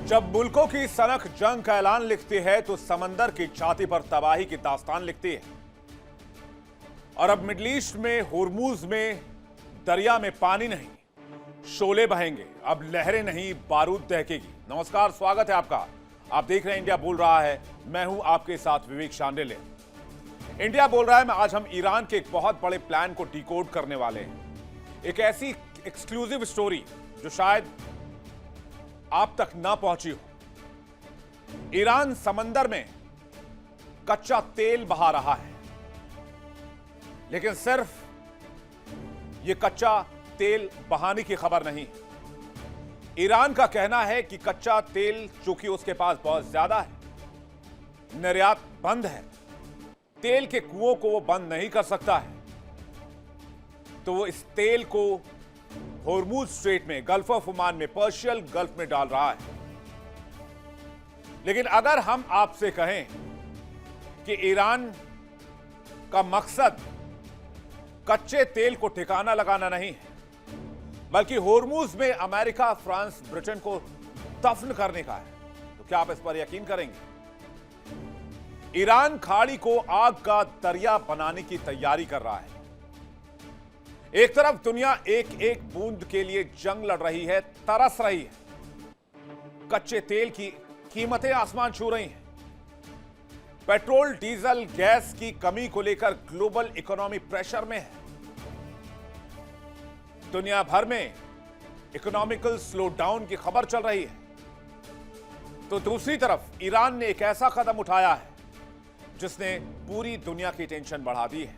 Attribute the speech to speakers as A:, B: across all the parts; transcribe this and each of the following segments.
A: जब मुल्कों की सनक जंग का ऐलान लिखती है तो समंदर की छाती पर तबाही की दास्तान लिखती है। और अब मिडिल ईस्ट में होर्मुज में दरिया में पानी नहीं, शोले बहेंगे, अब लहरें नहीं, बारूद दहकेगी। नमस्कार, स्वागत है आपका। आप देख रहे हैं इंडिया बोल रहा है। मैं हूं आपके साथ विवेक शांडिल्य। इंडिया बोल रहा है में आज हम ईरान के एक बहुत बड़े प्लान को डिकोड करने वाले हैं। एक ऐसी एक्सक्लूसिव स्टोरी जो शायद आप तक ना पहुंची हो। ईरान समंदर में कच्चा तेल बहा रहा है, लेकिन सिर्फ यह कच्चा तेल बहाने की खबर नहीं। ईरान का कहना है कि कच्चा तेल चूंकि उसके पास बहुत ज्यादा है, निर्यात बंद है, तेल के कुओं को वो बंद नहीं कर सकता है, तो वो इस तेल को होर्मुज स्ट्रेट में, गल्फ ऑफ ओमान में, पर्शियन गल्फ में डाल रहा है। लेकिन अगर हम आपसे कहें कि ईरान का मकसद कच्चे तेल को ठिकाना लगाना नहीं है, बल्कि होर्मुज में अमेरिका, फ्रांस, ब्रिटेन को दफन करने का है, तो क्या आप इस पर यकीन करेंगे? ईरान खाड़ी को आग का दरिया बनाने की तैयारी कर रहा है। एक तरफ दुनिया एक एक बूंद के लिए जंग लड़ रही है, तरस रही है। कच्चे तेल की कीमतें आसमान छू रही हैं। पेट्रोल, डीजल, गैस की कमी को लेकर ग्लोबल इकोनॉमी प्रेशर में है। दुनिया भर में इकोनॉमिकल स्लोडाउन की खबर चल रही है। तो दूसरी तरफ ईरान ने एक ऐसा कदम उठाया है जिसने पूरी दुनिया की टेंशन बढ़ा दी है।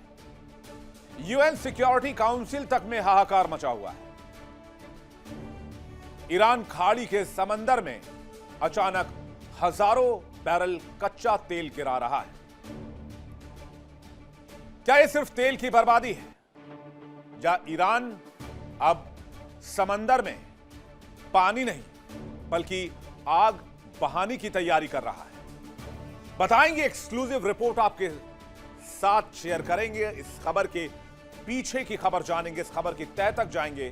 A: यूएन सिक्योरिटी काउंसिल तक में हाहाकार मचा हुआ है। ईरान खाड़ी के समंदर में अचानक हजारों बैरल कच्चा तेल गिरा रहा है। क्या यह सिर्फ तेल की बर्बादी है, या ईरान अब समंदर में पानी नहीं बल्कि आग बहाने की तैयारी कर रहा है? बताएंगे, एक्सक्लूसिव रिपोर्ट आपके साथ शेयर करेंगे। इस खबर के पीछे की खबर जानेंगे, इस खबर की तह तक जाएंगे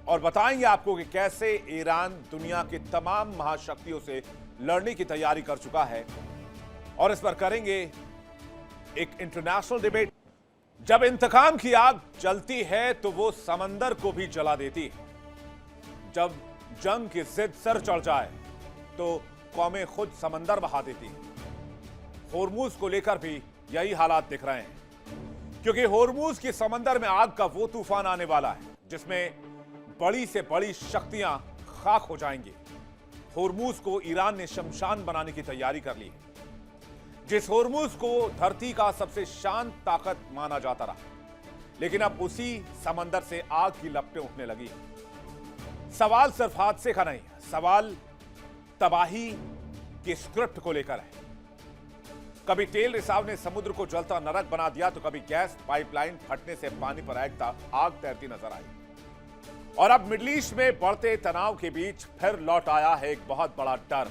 A: और बताएंगे आपको कि कैसे ईरान दुनिया के तमाम महाशक्तियों से लड़ने की तैयारी कर चुका है। और इस पर करेंगे एक इंटरनेशनल डिबेट। जब इंतकाम की आग जलती है तो वो समंदर को भी जला देती है। जब जंग की जिद सर चढ़ जाए तो कौमें खुद समंदर बहा देती है। होर्मुज को लेकर भी यही हालात दिख रहे हैं, क्योंकि होर्मुज के समंदर में आग का वो तूफान आने वाला है जिसमें बड़ी से बड़ी शक्तियां खाक हो जाएंगी। होर्मुज को ईरान ने शमशान बनाने की तैयारी कर ली है। जिस होर्मुज को धरती का सबसे शांत ताकत माना जाता रहा, लेकिन अब उसी समंदर से आग की लपटें उठने लगी है। सवाल सिर्फ हादसे का नहीं है, सवाल तबाही के स्क्रिप्ट को लेकर है। कभी तेल रिसाव ने समुद्र को जलता नरक बना दिया, तो कभी गैस पाइपलाइन फटने से पानी पर आग तैरती नजर आई। और अब मिडिल ईस्ट में बढ़ते तनाव के बीच फिर लौट आया है एक बहुत बड़ा डर।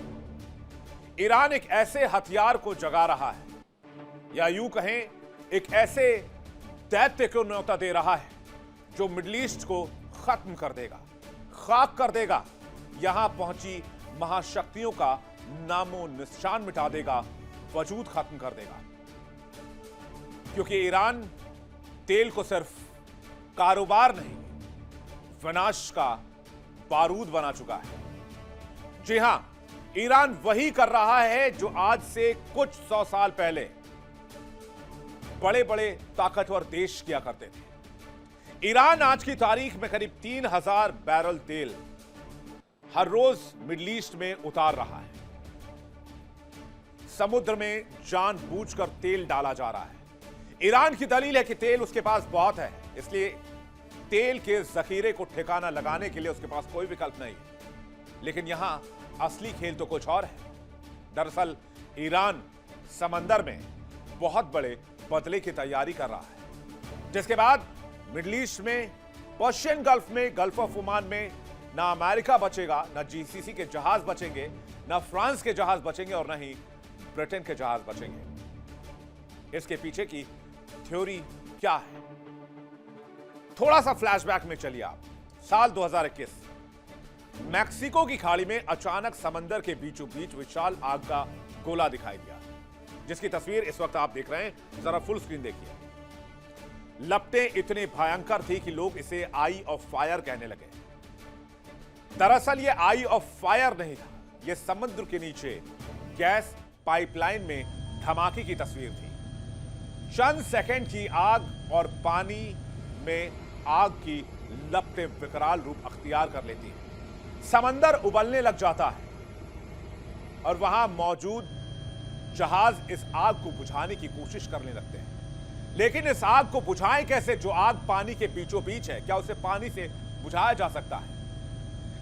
A: ईरान एक ऐसे हथियार को जगा रहा है, या यूं कहें एक ऐसे दैत्य को न्योता दे रहा है जो मिडिल ईस्ट को खत्म कर देगा, खाक कर देगा, यहां पहुंची महाशक्तियों का नामो निशान मिटा देगा, वजूद खत्म कर देगा। क्योंकि ईरान तेल को सिर्फ कारोबार नहीं, विनाश का बारूद बना चुका है। जी हां, ईरान वही कर रहा है जो आज से कुछ 100 साल पहले बड़े बड़े ताकतवर देश किया करते थे। ईरान आज की तारीख में करीब 3000 बैरल तेल हर रोज मिडिल ईस्ट में उतार रहा है। समुद्र में जानबूझकर तेल डाला जा रहा है। ईरान की दलील है कि तेल उसके पास बहुत है, इसलिए तेल के जखीरे को ठिकाना लगाने के लिए उसके पास कोई विकल्प नहीं है। लेकिन यहां असली खेल तो कुछ और है। दरअसल ईरान समंदर में बहुत बड़े बदले की तैयारी कर रहा है, जिसके बाद मिडिल ईस्ट में, पर्शियन गल्फ में, गल्फ ऑफ ओमान में ना अमेरिका बचेगा, ना जीसीसी के जहाज बचेंगे, ना फ्रांस के जहाज बचेंगे और ना ही ब्रिटेन के जहाज बचेंगे। इसके पीछे की थ्योरी क्या है? थोड़ा सा फ्लैशबैक में चलिए आप। साल 2021 मैक्सिको की खाड़ी में अचानक समंदर के बीचों बीच विशाल आग का गोला दिखाई दिया, जिसकी तस्वीर इस वक्त आप देख रहे हैं। जरा फुल स्क्रीन देखिए। लपटें इतनी भयंकर थी कि लोग इसे आई ऑफ फायर कहने लगे। दरअसल यह आई ऑफ फायर नहीं था, यह समुद्र के नीचे गैस पाइपलाइन में धमाके की तस्वीर थी। चंद सेकंड की आग और पानी में आग की लपटें विकराल रूप अख्तियार कर लेती हैं। समंदर उबलने लग जाता है और वहां मौजूद जहाज इस आग को बुझाने की कोशिश करने लगते हैं। लेकिन इस आग को बुझाएं कैसे, जो आग पानी के बीचों बीच है? क्या उसे पानी से बुझाया जा सकता है?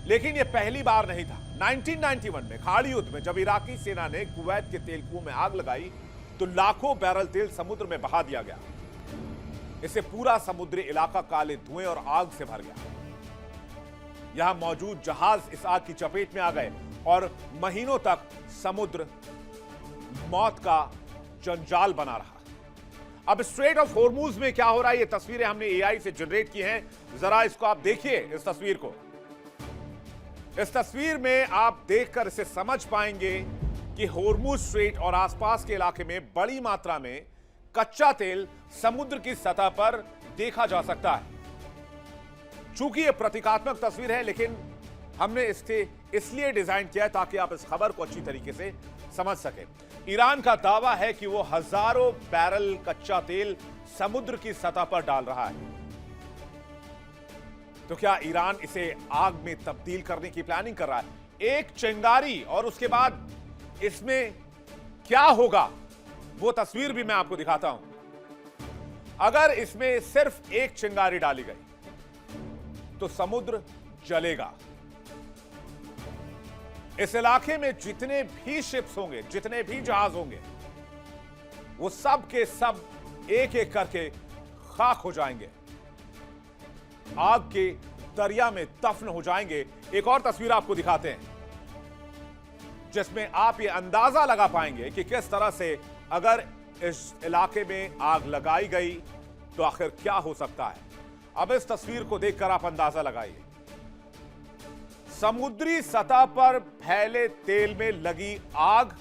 A: लेकिन यह पहली बार नहीं था। 1991 में खाड़ी युद्ध में जब इराकी सेना ने कुवैत के तेल कुओं में आग लगाई तो लाखों बैरल तेल समुद्र में बहा दिया गया। इससे पूरा समुद्री इलाका काले धुएं और आग से भर गया। यहां मौजूद जहाज इस आग की चपेट में आ गए और महीनों तक समुद्र मौत का जंजाल बना रहा। अब स्ट्रेट ऑफ हॉर्मूज में क्या हो रहा है, ये तस्वीरें हमने एआई से जनरेट की हैं। जरा इसको आप देखिए, इस तस्वीर को। इस तस्वीर में आप देखकर इसे समझ पाएंगे कि हॉर्मूज स्ट्रेट और आसपास के इलाके में बड़ी मात्रा में कच्चा तेल समुद्र की सतह पर देखा जा सकता है। चूंकि यह प्रतीकात्मक तस्वीर है, लेकिन हमने इसके इसलिए डिजाइन किया है ताकि आप इस खबर को अच्छी तरीके से समझ सकें। ईरान का दावा है कि वो हजारों बैरल कच्चा तेल समुद्र की सतह पर डाल रहा है। तो क्या ईरान इसे आग में तब्दील करने की प्लानिंग कर रहा है? एक चिंगारी और उसके बाद इसमें क्या होगा वो तस्वीर भी मैं आपको दिखाता हूं। अगर इसमें सिर्फ एक चिंगारी डाली गई तो समुद्र जलेगा। इस इलाके में जितने भी शिप्स होंगे, जितने भी जहाज होंगे, वो सब के सब एक एक करके खाक हो जाएंगे, आग के दरिया में दफन हो जाएंगे। एक और तस्वीर आपको दिखाते हैं जिसमें आप ये अंदाजा लगा पाएंगे कि किस तरह से अगर इस इलाके में आग लगाई गई तो आखिर क्या हो सकता है। अब इस तस्वीर को देखकर आप अंदाजा लगाइए। समुद्री सतह पर फैले तेल में लगी आग,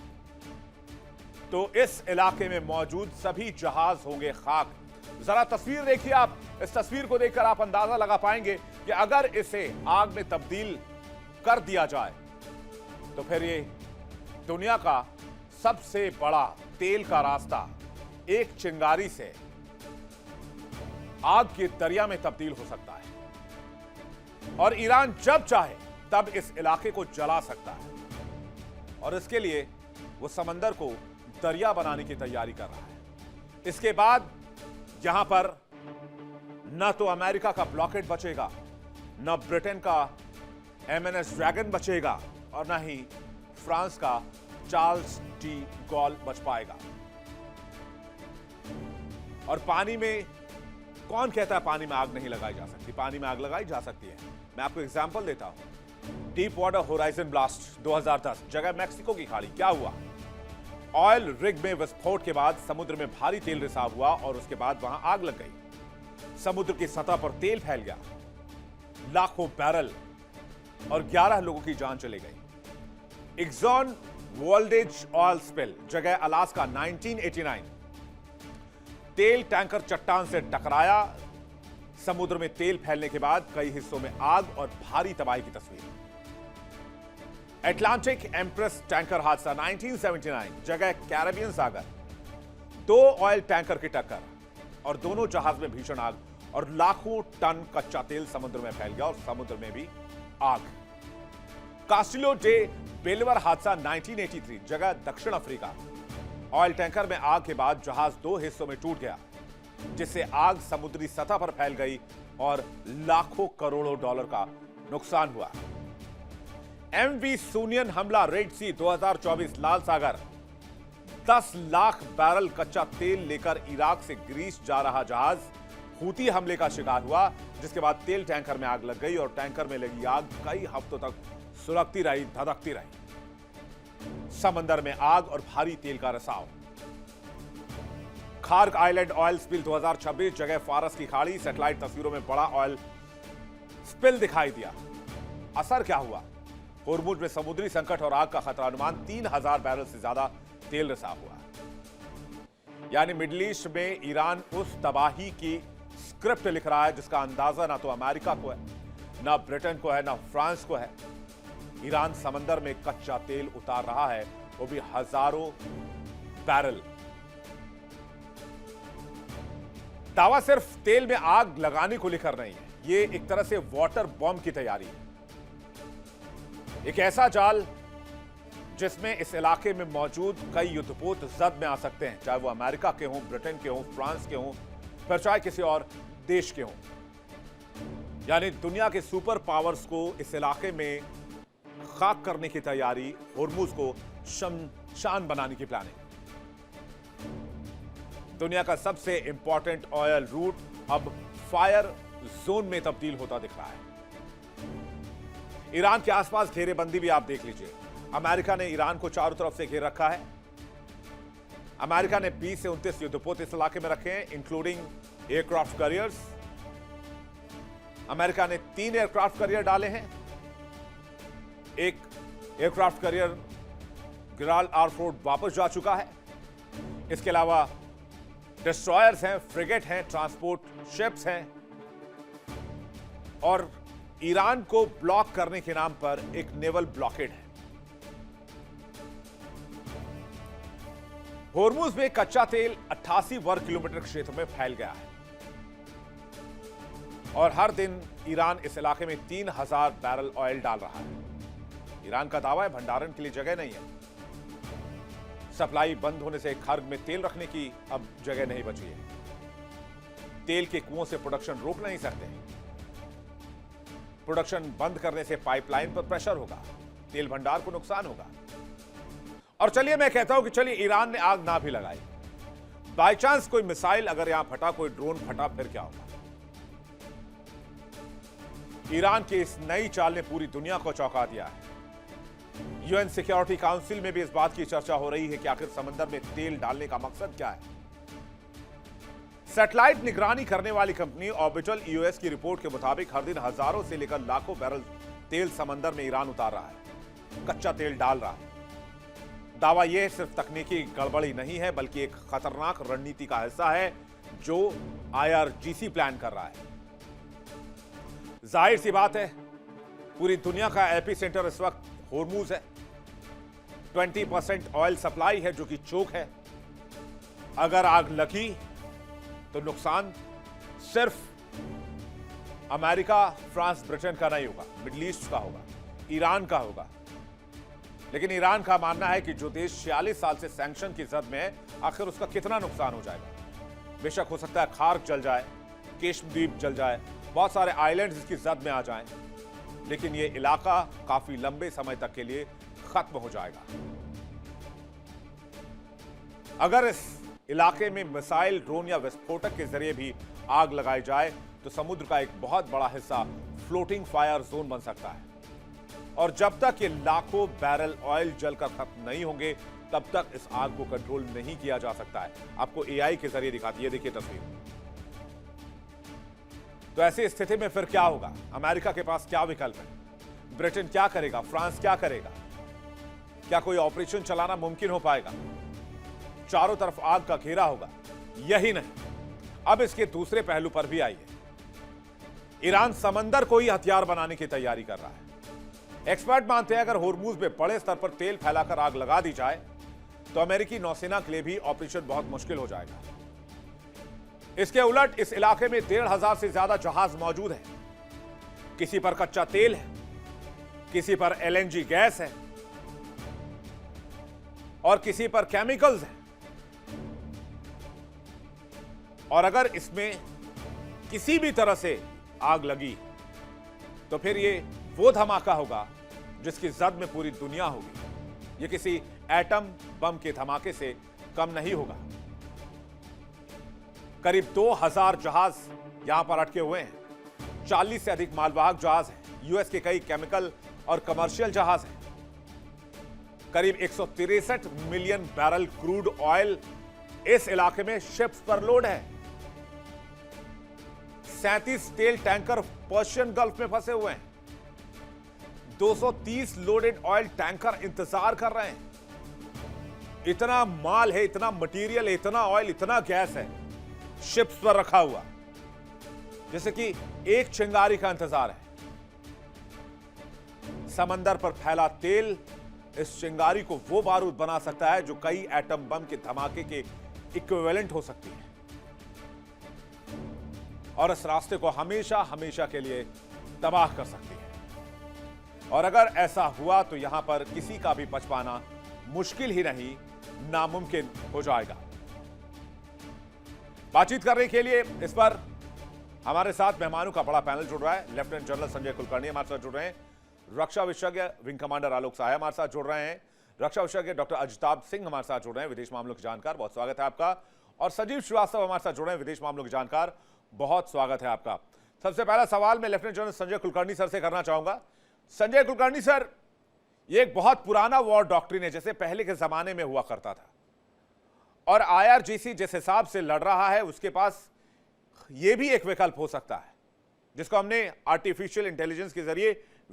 A: तो इस इलाके में मौजूद सभी जहाज होंगे खाक। जरा तस्वीर देखिए आप। इस तस्वीर को देखकर आप अंदाजा लगा पाएंगे कि अगर इसे आग में तब्दील कर दिया जाए तो फिर ये दुनिया का सबसे बड़ा तेल का रास्ता एक चिंगारी से आग के दरिया में तब्दील हो सकता है। और ईरान जब चाहे तब इस इलाके को जला सकता है और इसके लिए वो समंदर को दरिया बनाने की तैयारी कर रहा है। इसके बाद यहां पर न तो अमेरिका का ब्लॉकेड बचेगा, न ब्रिटेन का एमएनएस ड्रैगन बचेगा और न ही फ्रांस का चार्ल्स डी गॉल बच पाएगा। और पानी में कौन कहता है पानी में आग नहीं लगाई जा सकती? पानी में आग लगाई जा सकती है। मैं आपको एग्जांपल देता हूं। डीप वाटर होराइजन ब्लास्ट 2010, जगह मैक्सिको की खाड़ी। क्या हुआ? ऑयल रिग में विस्फोट के बाद समुद्र में भारी तेल रिसाव हुआ और उसके बाद वहां आग लग गई। समुद्र की सतह पर तेल फैल गया, लाखों बैरल, और 11 लोगों की जान चली गई। एक्सॉन वोल्डेज ऑयल स्पिल, जगह अलास्का, 1989। तेल टैंकर चट्टान से टकराया। समुद्र में तेल फैलने के बाद कई हिस्सों में आग और भारी तबाही की तस्वीर। अटलांटिक एम्प्रेस टैंकर हादसा, 1979, जगह कैरेबियन सागर। 2 ऑयल टैंकर की टक्कर और दोनों जहाज में भीषण आग और लाखों टन कच्चा तेल समुद्र में फैल गया और समुद्र में भी आग। कास्टिलो डे बेलवर हादसा, 1983, जगह दक्षिण अफ्रीका। ऑयल टैंकर में आग के बाद जहाज 2 हिस्सों में टूट गया, जिससे आग समुद्री सतह पर फैल गई और लाखों करोड़ों डॉलर का नुकसान हुआ। एमवी सूनियन हमला, रेड सी, 2024, लाल सागर। 10 लाख बैरल कच्चा तेल लेकर इराक से ग्रीस जा रहा जहाज हूती हमले का शिकार हुआ, जिसके बाद तेल टैंकर में आग लग गई और टैंकर में लगी आग कई हफ्तों तक सुलगती रही, धधकती रही। समंदर में आग और भारी तेल का रिसाव। खार्क आइलैंड ऑयल स्पिल 2026, जगह फारस की खाड़ी। सैटेलाइट तस्वीरों में बड़ा ऑयल स्पिल दिखाई दिया। असर क्या हुआ? होर्मुज में समुद्री संकट और आग का खतरा, अनुमान 3000 बैरल से ज्यादा तेल रिसाव हुआ। यानी मिडिल ईस्ट में ईरान उस तबाही की स्क्रिप्ट लिख रहा है जिसका अंदाजा ना तो अमेरिका को है, ना ब्रिटेन को है, ना फ्रांस को है। ईरान समंदर में कच्चा तेल उतार रहा है, वो भी हजारों बैरल। दावा सिर्फ तेल में आग लगाने को लेकर नहीं है, ये एक तरह से वाटर बॉम्ब की तैयारी है। एक ऐसा जाल जिसमें इस इलाके में मौजूद कई युद्धपोत जद में आ सकते हैं, चाहे वो अमेरिका के हों, ब्रिटेन के हों, फ्रांस के हों, फिर चाहे किसी और देश के हों। यानी दुनिया के सुपर पावर्स को इस इलाके में खाक करने की तैयारी, होर्मुज को शमशान बनाने की प्लानिंग। दुनिया का सबसे इंपॉर्टेंट ऑयल रूट अब फायर जोन में तब्दील होता दिख रहा है। ईरान के आसपास घेरेबंदी भी आप देख लीजिए। अमेरिका ने ईरान को चारों तरफ से घेर रखा है। अमेरिका ने 20 से 29 युद्धपोत इस इलाके में रखे हैं, इंक्लूडिंग एयरक्राफ्ट कैरियर्स। अमेरिका ने 3 एयरक्राफ्ट कैरियर डाले हैं। एक एयरक्राफ्ट कैरियर गिराल आर्फोर्ड वापस जा चुका है। इसके अलावा डिस्ट्रॉयर्स हैं, फ्रिगेट हैं, ट्रांसपोर्ट शिप्स हैं और ईरान को ब्लॉक करने के नाम पर एक नेवल ब्लॉकेड है। होर्मुज में कच्चा तेल 88 वर्ग किलोमीटर क्षेत्र में फैल गया है और हर दिन ईरान इस इलाके में 3000 बैरल ऑयल डाल रहा है। ईरान का दावा है भंडारण के लिए जगह नहीं है। सप्लाई बंद होने से खर्ग में तेल रखने की अब जगह नहीं बची है। तेल के कुओं से प्रोडक्शन रोक नहीं सकते। प्रोडक्शन बंद करने से पाइपलाइन पर प्रेशर होगा, तेल भंडार को नुकसान होगा। और चलिए मैं कहता हूं कि चलिए ईरान ने आग ना भी लगाई, बाय चांस कोई मिसाइल अगर यहां फटा, कोई ड्रोन फटा, फिर क्या होगा? ईरान की इस नई चाल ने पूरी दुनिया को चौंका दिया है। यूएन सिक्योरिटी काउंसिल में भी इस बात की चर्चा हो रही है कि आखिर समंदर में तेल डालने का मकसद क्या है। सैटेलाइट निगरानी करने वाली कंपनी ऑर्बिटल ईओएस की रिपोर्ट के मुताबिक हर दिन हजारों से लेकर लाखों बैरल तेल समंदर में ईरान उतार रहा है, कच्चा तेल डाल रहा है। दावा यह सिर्फ तकनीकी गड़बड़ी नहीं है, बल्कि एक खतरनाक रणनीति का हिस्सा है जो आईआरजीसी प्लान कर रहा है। जाहिर सी बात है, पूरी दुनिया का एपी सेंटर इस वक्त होर्मुज है। 20% ऑयल सप्लाई है जो कि चोक है। अगर आग लगी तो नुकसान सिर्फ अमेरिका, फ्रांस, ब्रिटेन का नहीं होगा, मिडिल ईस्ट का होगा, ईरान का होगा। लेकिन ईरान का मानना है कि जो देश 46 साल से सैंक्शन की जद में है, आखिर उसका कितना नुकसान हो जाएगा। बेशक हो सकता है खार्ग जल जाए, केशमद्वीप जल जाए, बहुत सारे आइलैंड्स इसकी जद में आ जाएं, लेकिन यह इलाका काफी लंबे समय तक के लिए खत्म हो जाएगा। अगर इस इलाके में मिसाइल, ड्रोन या विस्फोटक के जरिए भी आग लगाई जाए तो समुद्र का एक बहुत बड़ा हिस्सा फ्लोटिंग फायर जोन बन सकता है। और जब तक ये लाखों बैरल ऑयल जलकर खत्म नहीं होंगे, तब तक इस आग को कंट्रोल नहीं किया जा सकता है। आपको एआई के जरिए दिखाती है, देखिए तस्वीर। तो ऐसी स्थिति में फिर क्या होगा? अमेरिका के पास क्या विकल्प है? ब्रिटेन क्या करेगा? फ्रांस क्या करेगा? क्या कोई ऑपरेशन चलाना मुमकिन हो पाएगा? चारों तरफ आग का घेरा होगा। यही नहीं, अब इसके दूसरे पहलू पर भी आइए। ईरान समंदर को ही हथियार बनाने की तैयारी कर रहा है। एक्सपर्ट मानते हैं अगर होर्मुज में बड़े स्तर पर तेल फैलाकर आग लगा दी जाए तो अमेरिकी नौसेना के लिए भी ऑपरेशन बहुत मुश्किल हो जाएगा। इसके उलट इस इलाके में 1500 से ज्यादा जहाज मौजूद हैं। किसी पर कच्चा तेल है, किसी पर एलएनजी गैस है और किसी पर केमिकल्स हैं। और अगर इसमें किसी भी तरह से आग लगी तो फिर ये वो धमाका होगा जिसकी जद में पूरी दुनिया होगी। ये किसी एटम बम के धमाके से कम नहीं होगा। करीब 2000 जहाज यहां पर अटके हुए हैं। 40 से अधिक मालवाहक जहाज हैं। यूएस के कई केमिकल और कमर्शियल जहाज हैं। करीब 163 मिलियन बैरल क्रूड ऑयल इस इलाके में शिप्स पर लोड है। 37 तेल टैंकर पर्शियन गल्फ में फंसे हुए हैं। 230 लोडेड ऑयल टैंकर इंतजार कर रहे हैं। इतना माल है, इतना मटेरियल, इतना ऑयल, इतना गैस है शिप्स पर रखा हुआ, जैसे कि एक चिंगारी का इंतजार है। समंदर पर फैला तेल इस चिंगारी को वो बारूद बना सकता है जो कई एटम बम के धमाके के इक्विवेलेंट हो सकती है, और इस रास्ते को हमेशा हमेशा के लिए तबाह कर सकती है। और अगर ऐसा हुआ तो यहां पर किसी का भी बच पाना मुश्किल ही नहीं, नामुमकिन हो जाएगा। बातचीत करने के लिए इस पर हमारे साथ मेहमानों का बड़ा पैनल जुड़ रहा है। लेफ्टिनेंट जनरल संजय कुलकर्णी हमारे साथ जुड़ रहे हैं, रक्षा विशेषज्ञ विंग कमांडर आलोक सहाय हमारे साथ जुड़ रहे हैं, रक्षा विशेषज्ञ डॉक्टर अजिताभ सिंह हमारे साथ जुड़ रहे हैं, विदेश मामलों के जानकार, बहुत स्वागत है आपका, और संजीव श्रीवास्तव हमारे साथ जुड़ रहे हैं, विदेश मामलों के जानकार, बहुत स्वागत है आपका। सबसे पहला सवाल मैं lieutenant general Sanjay Kulkarni sir से करना चाहूंगा। संजय कुलकर्णी सर, ये एक बहुत पुराना वॉर डॉक्ट्रिन है, जैसे पहले के जमाने में हुआ करता था, और IRGC जिस हिसाब से लड़ रहा है उसके पास यह भी एक विकल्प हो सकता है, जिसको हमने आर्टिफिशियल इंटेलिजेंस के जरिए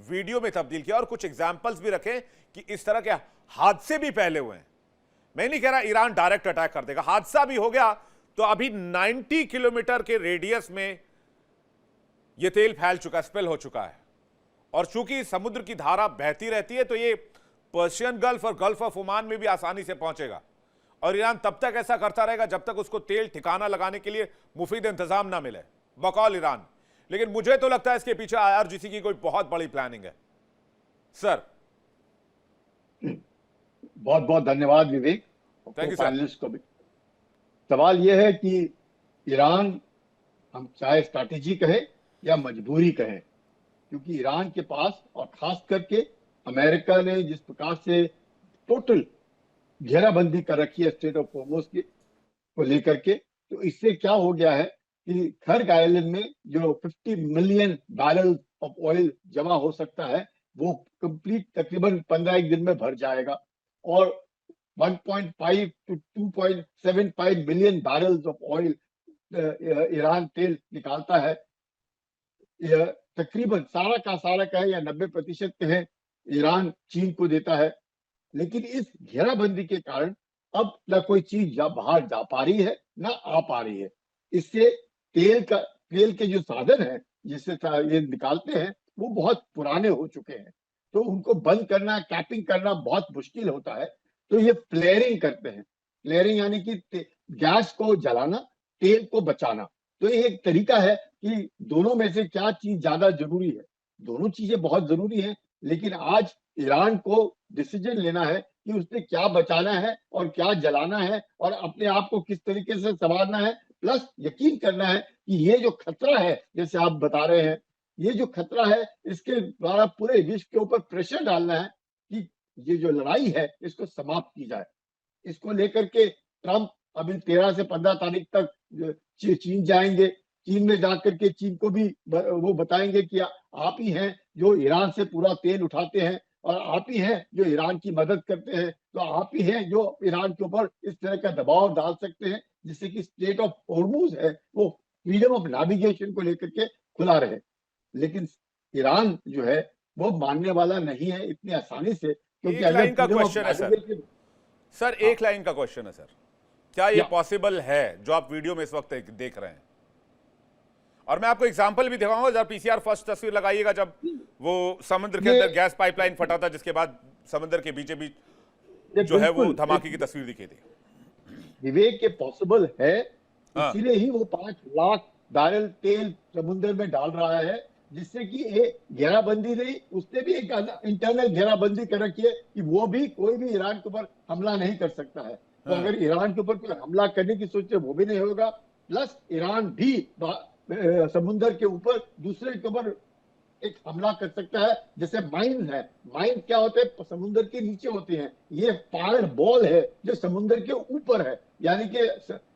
A: वीडियो में तब्दील किया, और कुछ एग्जाम्पल्स भी रखे कि इस तरह के हादसे भी पहले हुए हैं। मैं नहीं कह रहा ईरान डायरेक्ट अटैक कर देगा, हादसा भी हो गया तो अभी 90 किलोमीटर के रेडियस में यह तेल फैल चुका, स्पिल हो चुका है, और चूंकि समुद्र की धारा बहती रहती है तो ये पर्शियन गल्फ और गल्फ ऑफ ओमान में भी आसानी से पहुंचेगा, और ईरान तब तक ऐसा करता रहेगा जब तक उसको तेल ठिकाना लगाने के लिए मुफीद इंतजाम ना मिले, बकौल ईरान। लेकिन मुझे तो लगता है इसके पीछे IRGC की कोई बहुत बड़ी प्लानिंग है। सर,
B: बहुत बहुत धन्यवाद विवेक,
A: थैंक यू
B: पैनलिस्ट को भी। सवाल यह है कि ईरान, हम चाहे स्ट्रैटेजी कहे या मजबूरी कहे, क्योंकि ईरान के पास, और खास करके अमेरिका ने जिस प्रकार से टोटल घेराबंदी कर रखी है स्ट्रेट ऑफ हॉर्मुज़ को लेकर के, तो इससे क्या हो गया है कि खर्ग आइलैंड में जो 50 मिलियन बैरल ऑफ ऑयल जमा हो सकता है वो कंप्लीट तकरीबन 15 दिन में भर जाएगा, और 1.5 to 2.75 million barrels of oil Iran तेल निकालता है। तकरीबन सारा का सारा कहे या 90% कहे ईरान चीन को देता है। लेकिन इस घेराबंदी के कारण अब ना कोई चीज बाहर जा पा रही है ना आ पा रही है। इससे तेल के जो साधन है जिससे ये निकालते हैं वो बहुत पुराने हो चुके हैं, तो उनको बंद करना, कैपिंग करना बहुत मुश्किल होता है। तो ये फ्लेयरिंग करते हैं। फ्लेयरिंग यानी कि गैस को जलाना, तेल को बचाना। तो ये एक तरीका है कि दोनों में से क्या चीज ज्यादा जरूरी है। दोनों चीजें बहुत जरूरी हैं, लेकिन आज ईरान को डिसीजन लेना है कि उसने क्या बचाना है और क्या जलाना है, और अपने आप को किस तरीके से संवारना है। प्लस यकीन करना है कि ये जो खतरा है, जैसे आप बता रहे हैं, ये जो खतरा है इसके द्वारा पूरे विश्व के ऊपर प्रेशर डालना है कि ये जो लड़ाई है इसको समाप्त की जाए। इसको लेकर के ट्रंप अभी 13 से 15 तारीख तक चीन जाएंगे। चीन में जाकर के चीन को भी वो बताएंगे कि आप ही हैं जो ईरान से पूरा तेल उठाते हैं, और आप ही हैं जो ईरान की मदद करते हैं, तो आप ही हैं जो ईरान के ऊपर इस तरह का दबाव डाल सकते हैं जिससे कि स्ट्रेट ऑफ हॉर्मुज़ है वो फ्रीडम ऑफ नेविगेशन को लेकर के खुला रहे। लेकिन ईरान जो है वो मानने वाला नहीं है इतनी आसानी से, क्योंकि
A: एक लाइन का क्वेश्चन है सर, एक लाइन का क्वेश्चन है सर, क्या ये पॉसिबल है जो आप वीडियो में इस वक्त देख रहे हैं? और मैं आपको एग्जांपल भी दिखाऊंगा, जब PCR फर्स्ट तस्वीर लगाइएगा जब वो समुद्र के अंदर गैस पाइपलाइन फटा था, जिसके बाद समुद्र के बीचे बीच जो है वो धमाके की तस्वीर दिखी थी।
B: विवेक के पॉसिबल है, इसीलिए ही वो 5 लाख बैरल तेल समुद्र में डाल रहा है, जिससे कि एक घेराबंदी नहीं, उसने भी एक इंटरनल घेराबंदी कर रखी है कि वो भी कोई भी ईरान के ऊपर हमला नहीं कर सकता है। तो अगर ईरान के ऊपर कोई हमला करने की सोचे वो भी नहीं होगा। प्लस ईरान भी समुद्र के ऊपर दूसरे के ऊपर एक हमला कर सकता है, जैसे माइंस है। माइंस क्या होते हैं? समुद्र के नीचे होते हैं। ये फायर बॉल है जो समुद्र के ऊपर है, यानी कि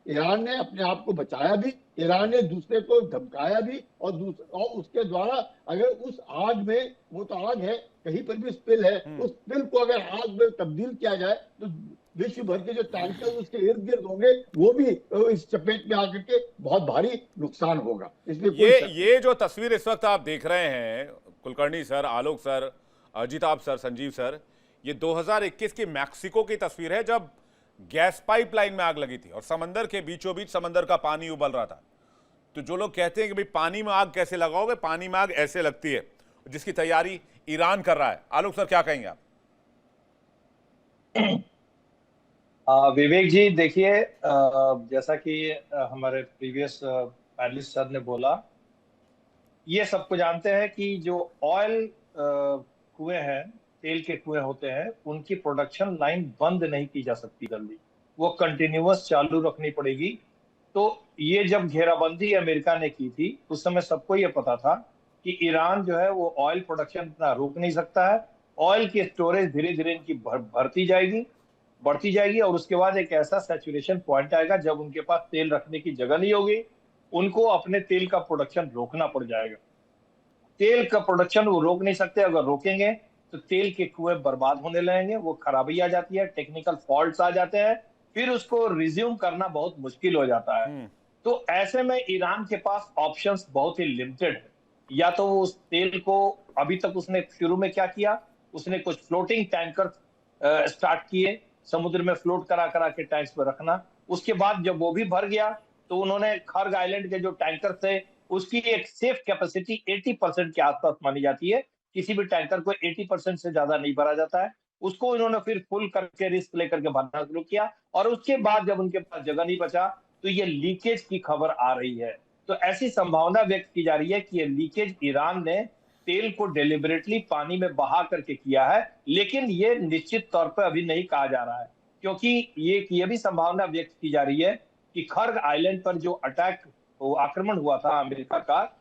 B: ईरान ने अपने आप को बचाया भी, ईरान ने दूसरे को धमकाया भी, और उसके द्वारा अगर उस आग में, वो तो आग है, कहीं पर भी स्पिल है, उस स्पिल को अगर आग में तब्दील किया जाए तो विश्व भर के जो टैंकर उसके इर्द गिर्द होंगे वो भी इस चपेट में आकर के बहुत भारी नुकसान होगा। इसलिए
A: ये जो तस्वीर इस वक्त आप देख रहे हैं Kulkarni sir, Alok sir, Ajitabh sir, Sanjeev sir, ये 2021 की मैक्सिको की तस्वीर है जब गैस पाइपलाइन में आग लगी थी और समंदर के बीचों बीच समंदर का पानी उबल रहा था। तो जो लोग कहते हैं कि भाई पानी में आग कैसे लगाओगे, पानी में आग ऐसे लगती है, जिसकी तैयारी ईरान कर रहा है। आलोक सर, क्या कहेंगे आप?
C: विवेक जी, देखिए, जैसा कि हमारे प्रीवियस पैनलिस्ट सर ने बोला, ये सबको जानते हैं कि जो ऑयल कुएं हैं, तेल के कुएं होते हैं, उनकी प्रोडक्शन लाइन बंद नहीं की जा सकती जल्दी, वो कंटिन्यूअस चालू रखनी पड़ेगी। तो ये जब घेराबंदी अमेरिका ने की थी, उस समय सबको ये पता था कि ईरान जो है वो ऑयल प्रोडक्शन इतना रोक नहीं सकता है। ऑयल की स्टोरेज धीरे धीरे इनकी बढ़ती जाएगी और उसके बाद एक ऐसा सैचुरेशन पॉइंट आएगा जब उनके पास तेल रखने की जगह नहीं होगी, उनको अपने तेल का प्रोडक्शन रोकना पड़ जाएगा। तेल का प्रोडक्शन वो रोक नहीं सकते, अगर रोकेंगे तो तेल के कुएं बर्बाद होने लगेंगे, वो खराबी आ जाती है, टेक्निकल फॉल्ट्स आ जाते हैं, फिर उसको रिज्यूम करना बहुत मुश्किल हो जाता है। तो ऐसे में ईरान के पास ऑप्शंस बहुत ही लिमिटेड है। या तो वो उस तेल को, अभी तक उसने शुरू में क्या किया, उसने कुछ फ्लोटिंग टैंकर स्टार्ट किए, समुद्र में फ्लोट करा करा के टैंक्स पर रखना। उसके बाद जब वो भी भर गया तो उन्होंने खर्ग आइलैंड के जो टैंकर थे, उसकी एक सेफ कैपेसिटी 80% के आसपास मानी जाती है। किसी भी टैंकर को 80% से ज्यादा नहीं भरा जाता है। उसको इन्होंने फिर फुल करके रिस्क लेकर के भरना शुरू किया और उसके बाद जब उनके पास जगह नहीं बचा तो ये लीकेज की खबर आ रही है। तो ऐसी संभावना व्यक्त की जा रही है कि ये लीकेज ईरान ने तेल को डेलिबरेटली पानी में बहा करके किया है, लेकिन ये निश्चित तौर पर अभी नहीं कहा जा रहा है, क्योंकि ये भी संभावना व्यक्त की जा रही है कि खर्ग आइलैंड पर जो आक्रमण हुआ था अमेरिका का,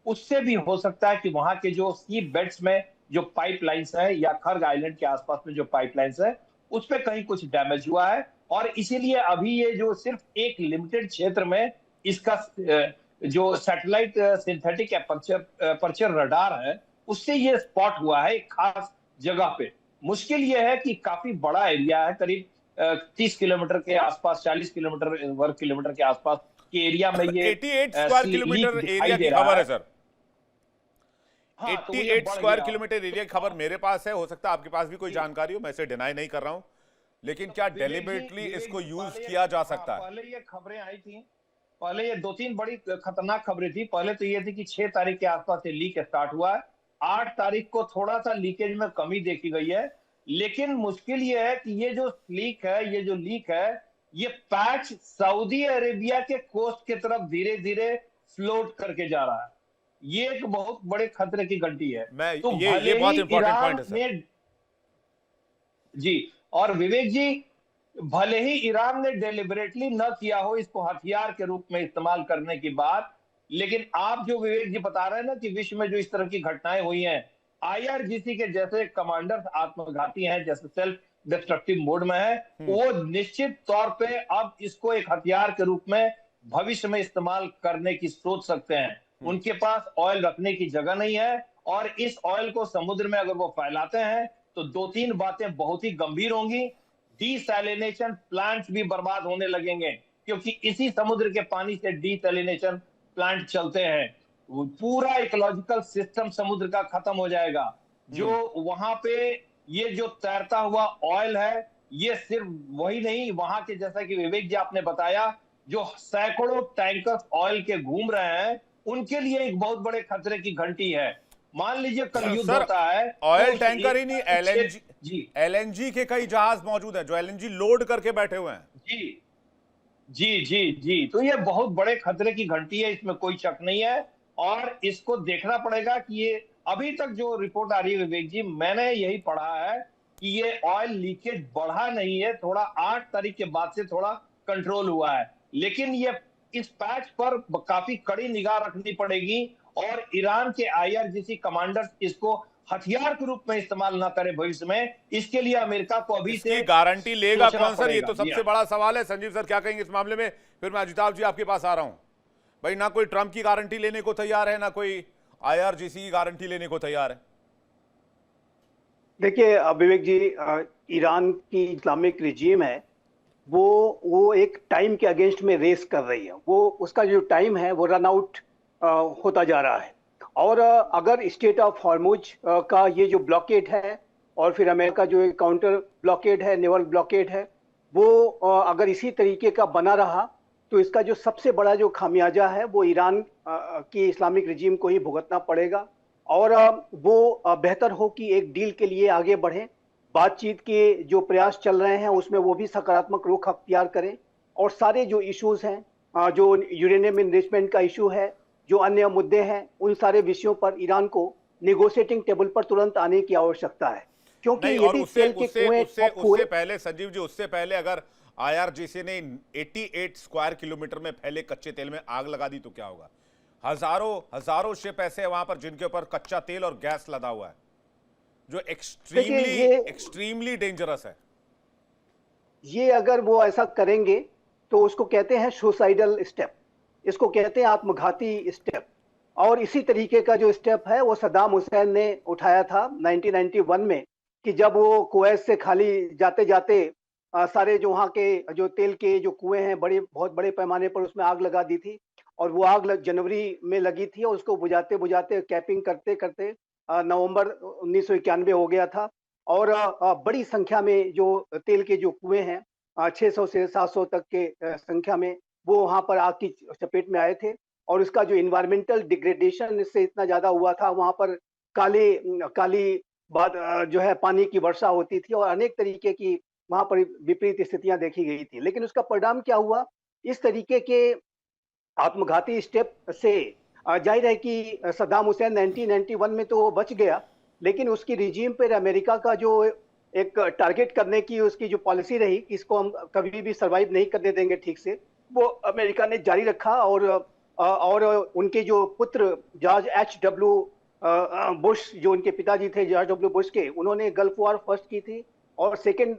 C: उससे भी हो सकता है कि वहां के जो सी बेड्स में जो पाइपलाइंस है या खर्ग आइलैंड के आसपास में जो पाइपलाइंस है, उस पर कहीं कुछ डैमेज हुआ है और इसीलिए अभी ये जो सिर्फ एक लिमिटेड क्षेत्र में इसका जो सैटेलाइट सिंथेटिक अपर्चर रडार है, उससे ये स्पॉट हुआ है एक खास जगह पे। मुश्किल ये है कि काफी बड़ा एरिया है, करीब 30 किलोमीटर के आसपास, 40 किलोमीटर वर्ग किलोमीटर के आसपास के एरिया में ये
A: 88 स्क्वायर किलोमीटर एरिया की खबर है सर।
C: हाँ,
A: 88 स्क्वायर किलोमीटर एरिया की खबर मेरे पास है, हो सकता है आपके पास भी कोई जानकारी हो, मैं इसे डिनाई नहीं कर रहा हूं, लेकिन क्या डेलिबरेटली इसको यूज किया जा सकता है?
C: पहले ये खबरें आई थी, पहले ये 2-3 बड़ी खतरनाक खबरें थी। पहले तो ये थी कि 6 तारीख के आसपास से लीक स्टार्ट हुआ है, 8 तारीख को थोड़ा सा लीकेज में कमी देखी गई है, लेकिन मुश्किल ये है कि ये जो लीक है ये पैच सऊदी अरेबिया के कोस्ट की तरफ धीरे धीरे फ्लोट करके जा रहा है। ये एक बहुत बड़े खतरे की घंटी है। तो
A: ये बहुत इंपॉर्टेंट पॉइंट है सर।
C: जी, और विवेक जी, भले ही ईरान ने डेलिबरेटली न किया हो इसको हथियार के रूप में इस्तेमाल करने की बात, लेकिन आप जो विवेक जी बता रहे हैं ना कि विश्व में जो इस तरह की घटनाएं हुई हैं, आईआरजीसी के जैसे कमांडर्स आत्मघाती हैं, जैसे सेल्फ डिस्ट्रक्टिव मोड में है, वो निश्चित तौर पे अब इसको एक हथियार के रूप में भविष्य में इस्तेमाल करने की सोच सकते हैं। उनके पास ऑयल रखने की जगह नहीं है और इस ऑयल को समुद्र में अगर वो फैलाते हैं तो 2-3 बातें बहुत ही गंभीर होंगी। डीसैलिनेशन प्लांट्स भी बर्बाद होने लगेंगे, क्योंकि इसी समुद्र के पानी से डीसैलिनेशन प्लांट चलते हैं। पूरा इकोलॉजिकल सिस्टम समुद्र का खत्म हो जाएगा। जो वहां पे ये जो तैरता हुआ ऑयल है, ये सिर्फ वही नहीं, वहां के जैसा कि विवेक जी आपने बताया, जो सैकड़ों टैंकर्स ऑयल के घूम रहे हैं, उनके लिए एक बहुत बड़े खतरे की घंटी है। मान लीजिए कल युद्ध होता है,
A: ऑयल टैंकर ही नहीं, एलएनजी के कई जहाज मौजूद हैं जो एलएनजी लोड करके बैठे हुए हैं।
C: जी, तो ये बहुत बड़े खतरे की घंटी है, इसमें कोई शक नहीं है। और इसको देखना पड़ेगा कि ये अभी तक जो रिपोर्ट आ रही है विवेक जी, मैंने यही पढ़ा है कि ये ऑयल लीकेज बढ़ा नहीं है, थोड़ा 8 तारीख के बाद से थोड़ा कंट्रोल हुआ है, लेकिन ये इस पैच पर काफी कड़ी निगाह रखनी पड़ेगी और ईरान के आईआरजीसी कमांडर्स इसको हथियार के रूप में इस्तेमाल ना करे भविष्य में। इसके लिए अमेरिका को अभी से
A: गारंटी लेगा कौन सर? ये तो सबसे बड़ा सवाल है। संजीव सर क्या कहेंगे इस मामले में? फिर मैं अजिताभ जी आपके पास आ रहा हूं। भाई, ना कोई ट्रंप की गारंटी लेने को तैयार है, ना कोई आईआरजीसी की गारंटी लेने को तैयार है।
D: देखिए विवेक जी, ईरान की इस्लामिक रिजीम है, वो एक टाइम के अगेंस्ट में रेस कर रही है। वो उसका जो टाइम है वो रन आउट होता जा रहा है और अगर स्टेट ऑफ हॉर्मुज का ये जो ब्लॉकेड है और फिर अमेरिका जो काउंटर ब्लॉकेड है, नेवल ब्लॉकेड है, वो अगर इसी तरीके का बना रहा तो इसका जो सबसे बड़ा जो खामियाजा है वो ईरान की इस्लामिक रिजीम को ही भुगतना पड़ेगा। और वो बेहतर हो कि एक डील के लिए आगे बढ़ें, बातचीत के जो प्रयास चल रहे हैं उसमें वो भी सकारात्मक रुख अख्तियार करें, और सारे जो इश्यूज हैं, जो यूरेनियम इन्रिचमेंट का इशू है, जो अन्य मुद्दे हैं, उन सारे विषयों पर ईरान को नेगोशिएटिंग टेबल पर तुरंत आने की आवश्यकता है। क्योंकि
A: नहीं, और
D: यदि
A: उससे
D: तेल के कुएं
A: उससे पहले संजीव जी, उससे पहले अगर आईआरजीसी ने 88 स्क्वायर किलोमीटर में फैले कच्चे तेल में आग लगा दी तो क्या होगा? हजारों शिप ऐसे हैं वहां पर जिनके ऊपर कच्चा तेल और गैस लदा हुआ है, जो एक्सट्रीमली डेंजरस है।
D: ये अगर वो ऐसा करेंगे तो उसको कहते हैं सुसाइडल स्टेप, इसको कहते हैं आत्मघाती स्टेप। और इसी तरीके का जो स्टेप है वो सद्दाम हुसैन ने उठाया था 1991 में, कि जब वो कुवैत से खाली जाते जाते सारे जो वहाँ के जो तेल के जो कुएं हैं बहुत बड़े पैमाने पर उसमें आग लगा दी थी। और वो आग जनवरी में लगी थी और उसको बुझाते बुझाते कैपिंग करते करते नवंबर 1991 हो गया था। और बड़ी संख्या में जो तेल के जो कुएं हैं 600 से 700 तक के संख्या में वो वहां पर आग की चपेट में आए थे। और उसका जो इन्वायरमेंटल डिग्रेडेशन इससे इतना ज्यादा हुआ था, वहां पर काली बाद जो है पानी की वर्षा होती थी और अनेक तरीके की वहां पर विपरीत स्थितियां देखी गई थी। लेकिन उसका परिणाम क्या हुआ? इस तरीके के आत्मघाती स्टेप से जाहिर है कि सद्दाम हुसैन 1991 में तो वो बच गया, लेकिन उसकी रिजीम पर अमेरिका का जो एक टारगेट करने की उसकी जो पॉलिसी रही कि इसको हम कभी भी सरवाइव नहीं करने देंगे ठीक से, वो अमेरिका ने जारी रखा। और उनके जो पुत्र जॉर्ज H.W. बुश, जो उनके पिताजी थे जॉर्ज डब्ल्यू बुश के, उन्होंने गल्फ वॉर फर्स्ट की थी। और सेकंड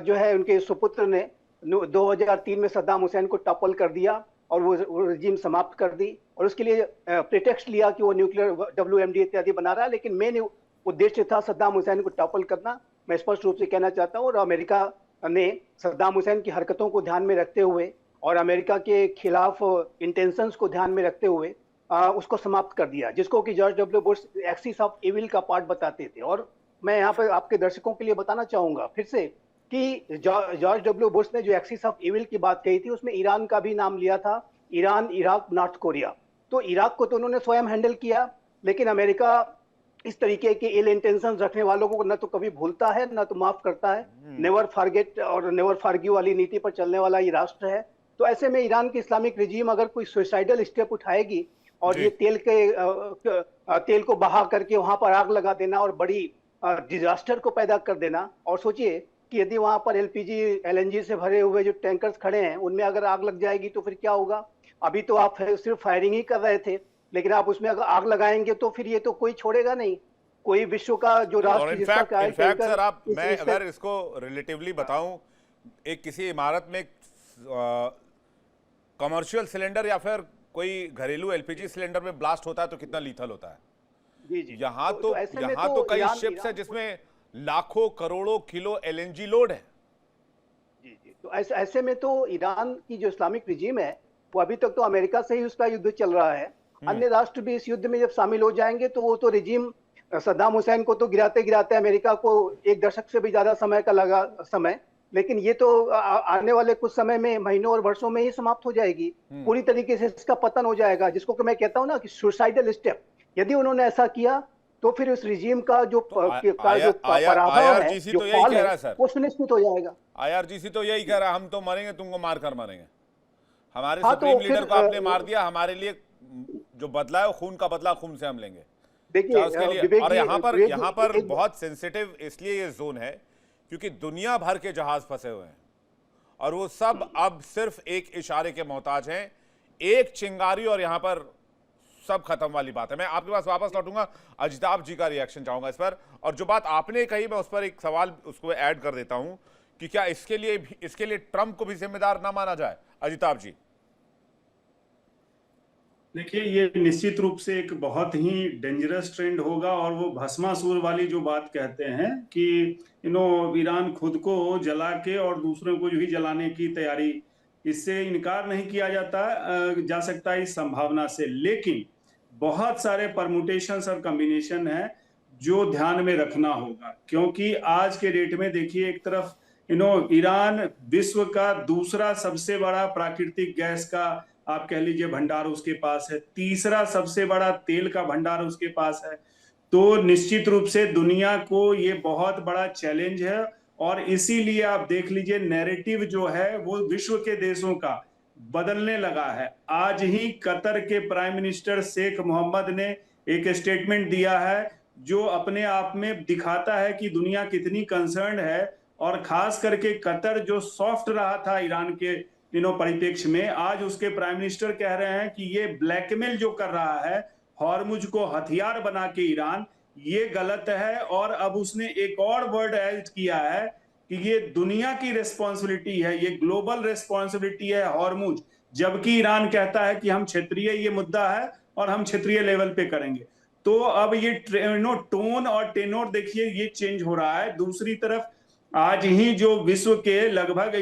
D: जो है उनके सुपुत्र ने 2003 में सद्दाम हुसैन को टॉपल कर दिया और वो रजीम समाप्त कर दी। और उसके लिए प्रिटेक्स्ट लिया कि वो न्यूक्लियर WMD इत्यादि बना रहा है, लेकिन मेन उद्देश्य था सद्दाम हुसैन को टॉपल करना। मैं स्पष्ट रूप से कहना चाहता हूँ। और अमेरिका ने सद्दाम हुसैन की हरकतों को ध्यान में रखते हुए और अमेरिका के खिलाफ इंटेंशंस को ध्यान में रखते हुए उसको समाप्त कर दिया, जिसको कि George W Bush axis of evil का पार्ट बताते थे। और मैं यहाँ पर आपके दर्शकों के लिए बताना चाहूंगा फिर से कि जॉर्ज डब्ल्यू बुश ने जो एक्सिस ऑफ एविल की बात कही थी उसमें ईरान का भी नाम लिया था, ईरान, इराक, नॉर्थ कोरिया। तो इराक को तो उन्होंने स्वयं हैंडल किया, लेकिन अमेरिका इस तरीके के इल इंटेंशन रखने वालों को न तो कभी भूलता है न तो माफ करता है। नेवर फॉरगेट और नेवर फॉरगिव वाली नीति पर चलने वाला ये राष्ट्र है। तो ऐसे में ईरान की इस्लामिक रिजीम अगर कोई सुसाइडल स्टेप उठाएगी और ये तेल को बहा करके वहां पर आग लगा देना और बड़ी डिजास्टर को पैदा कर देना, और सोचिए कि यदि वहां पर LPG LNG से भरे हुए जो टैंकर्स खड़े हैं उनमें अगर आग लग जाएगी तो फिर क्या होगा? अभी तो आप सिर्फ फायरिंग ही कर रहे थे, लेकिन आप उसमें अगर आग लगाएंगे तो फिर ये तो कोई छोड़ेगा नहीं, कोई विश्व का जो राष्ट्र
A: इनफैक्ट सर, आप मैं अगर इसको रिलेटिवली बताऊं, एक किसी इमारत में कमर्शियल सिलेंडर या फिर कोई घरेलू LPG सिलेंडर में ब्लास्ट होता है तो कितना लीथल होता है।
D: जी।
A: यहाँ तो कई शिप्स है जिसमें लाखों करोड़ों किलो LNG लोड है।
D: जी। तो ऐसे में तो ईरान की जो इस्लामिक रिजीम है वो अभी तक तो अमेरिका से ही उसका युद्ध चल रहा है। अन्य राष्ट्र भी इस युद्ध में जब शामिल हो जाएंगे तो वो तो रिजीम सद्दाम हुसैन को तो गिराते गिराते अमेरिका को 1 दशक से भी ज्यादा समय का लगा समय, लेकिन ये तो आने वाले कुछ समय में, महीनों और वर्षों में ही समाप्त हो जाएगी। पूरी तरीके से इसका पतन हो जाएगा, जिसको कि मैं कहता हूं ना कि सुसाइडल स्टेप। यदि उन्होंने ऐसा किया तो फिर उस रिजीम का जो पराभव है, जो फॉल है, वो सुनिश्चित हो जाएगा।
A: IRGC तो यही कह रहा है, हम तो मरेंगे, तुमको मार कर मारेंगे। हमारे सुप्रीम लीडर को आपने मार दिया, हमारे लिए जो बदला है वो खून का बदला खून से हम लेंगे।
D: देखिए
A: उसके लिए, और यहाँ पर बहुत सेंसिटिव इसलिए ये जोन है क्योंकि दुनिया भर के जहाज फंसे हुए हैं और वो सब अब सिर्फ एक इशारे के मोहताज हैं, एक चिंगारी और यहां पर सब खत्म वाली बात है। मैं आपके पास वापस लौटूंगा, अजिताभ जी का रिएक्शन चाहूंगा इस पर। और जो बात आपने कही मैं उस पर एक सवाल उसको ऐड कर देता हूं कि क्या इसके लिए ट्रंप को भी जिम्मेदार ना माना जाए? अजिताभ जी।
E: देखिए, ये निश्चित रूप से एक बहुत ही डेंजरस ट्रेंड होगा और वो भस्मासुर वाली जो बात कहते हैं कि ईरान खुद को जला के और दूसरों को भी जलाने की तैयारी, इससे इनकार नहीं किया जा सकता इस संभावना से। लेकिन बहुत सारे परमुटेशंस और कॉम्बिनेशन है जो ध्यान में रखना होगा, क्योंकि आज के डेट में देखिए, एक तरफ ईरान विश्व का दूसरा सबसे बड़ा प्राकृतिक गैस का आप कह लीजिए भंडार उसके पास है, तीसरा सबसे बड़ा तेल का भंडार उसके पास है। तो निश्चित रूप से दुनिया को ये बहुत बड़ा चैलेंज है, और इसीलिए आप देख लीजिए नैरेटिव जो है वो विश्व के देशों का बदलने लगा है। आज ही कतर के प्राइम मिनिस्टर शेख मोहम्मद ने एक स्टेटमेंट दिया है जो अपने आप में दिखाता है कि दुनिया कितनी कंसर्न है, और खास करके कतर जो सॉफ्ट रहा था ईरान के परिप्रेक्ष्य में, आज उसके प्राइम मिनिस्टर कह रहे हैं कि ये ब्लैकमेल जो कर रहा है हॉर्मुज को हथियार बना के ईरान, ये गलत है। और अब उसने एक और वर्ड ऐड किया है कि ये दुनिया की रिस्पॉन्सिबिलिटी है, ये ग्लोबल रिस्पॉन्सिबिलिटी है हॉर्मुज, जबकि ईरान कहता है कि हम क्षेत्रीय ये मुद्दा है और हम क्षेत्रीय लेवल पे करेंगे। तो अब ये टोन और टेनोर देखिए ये चेंज हो रहा है। दूसरी तरफ आज ही जो विश्व के लगभग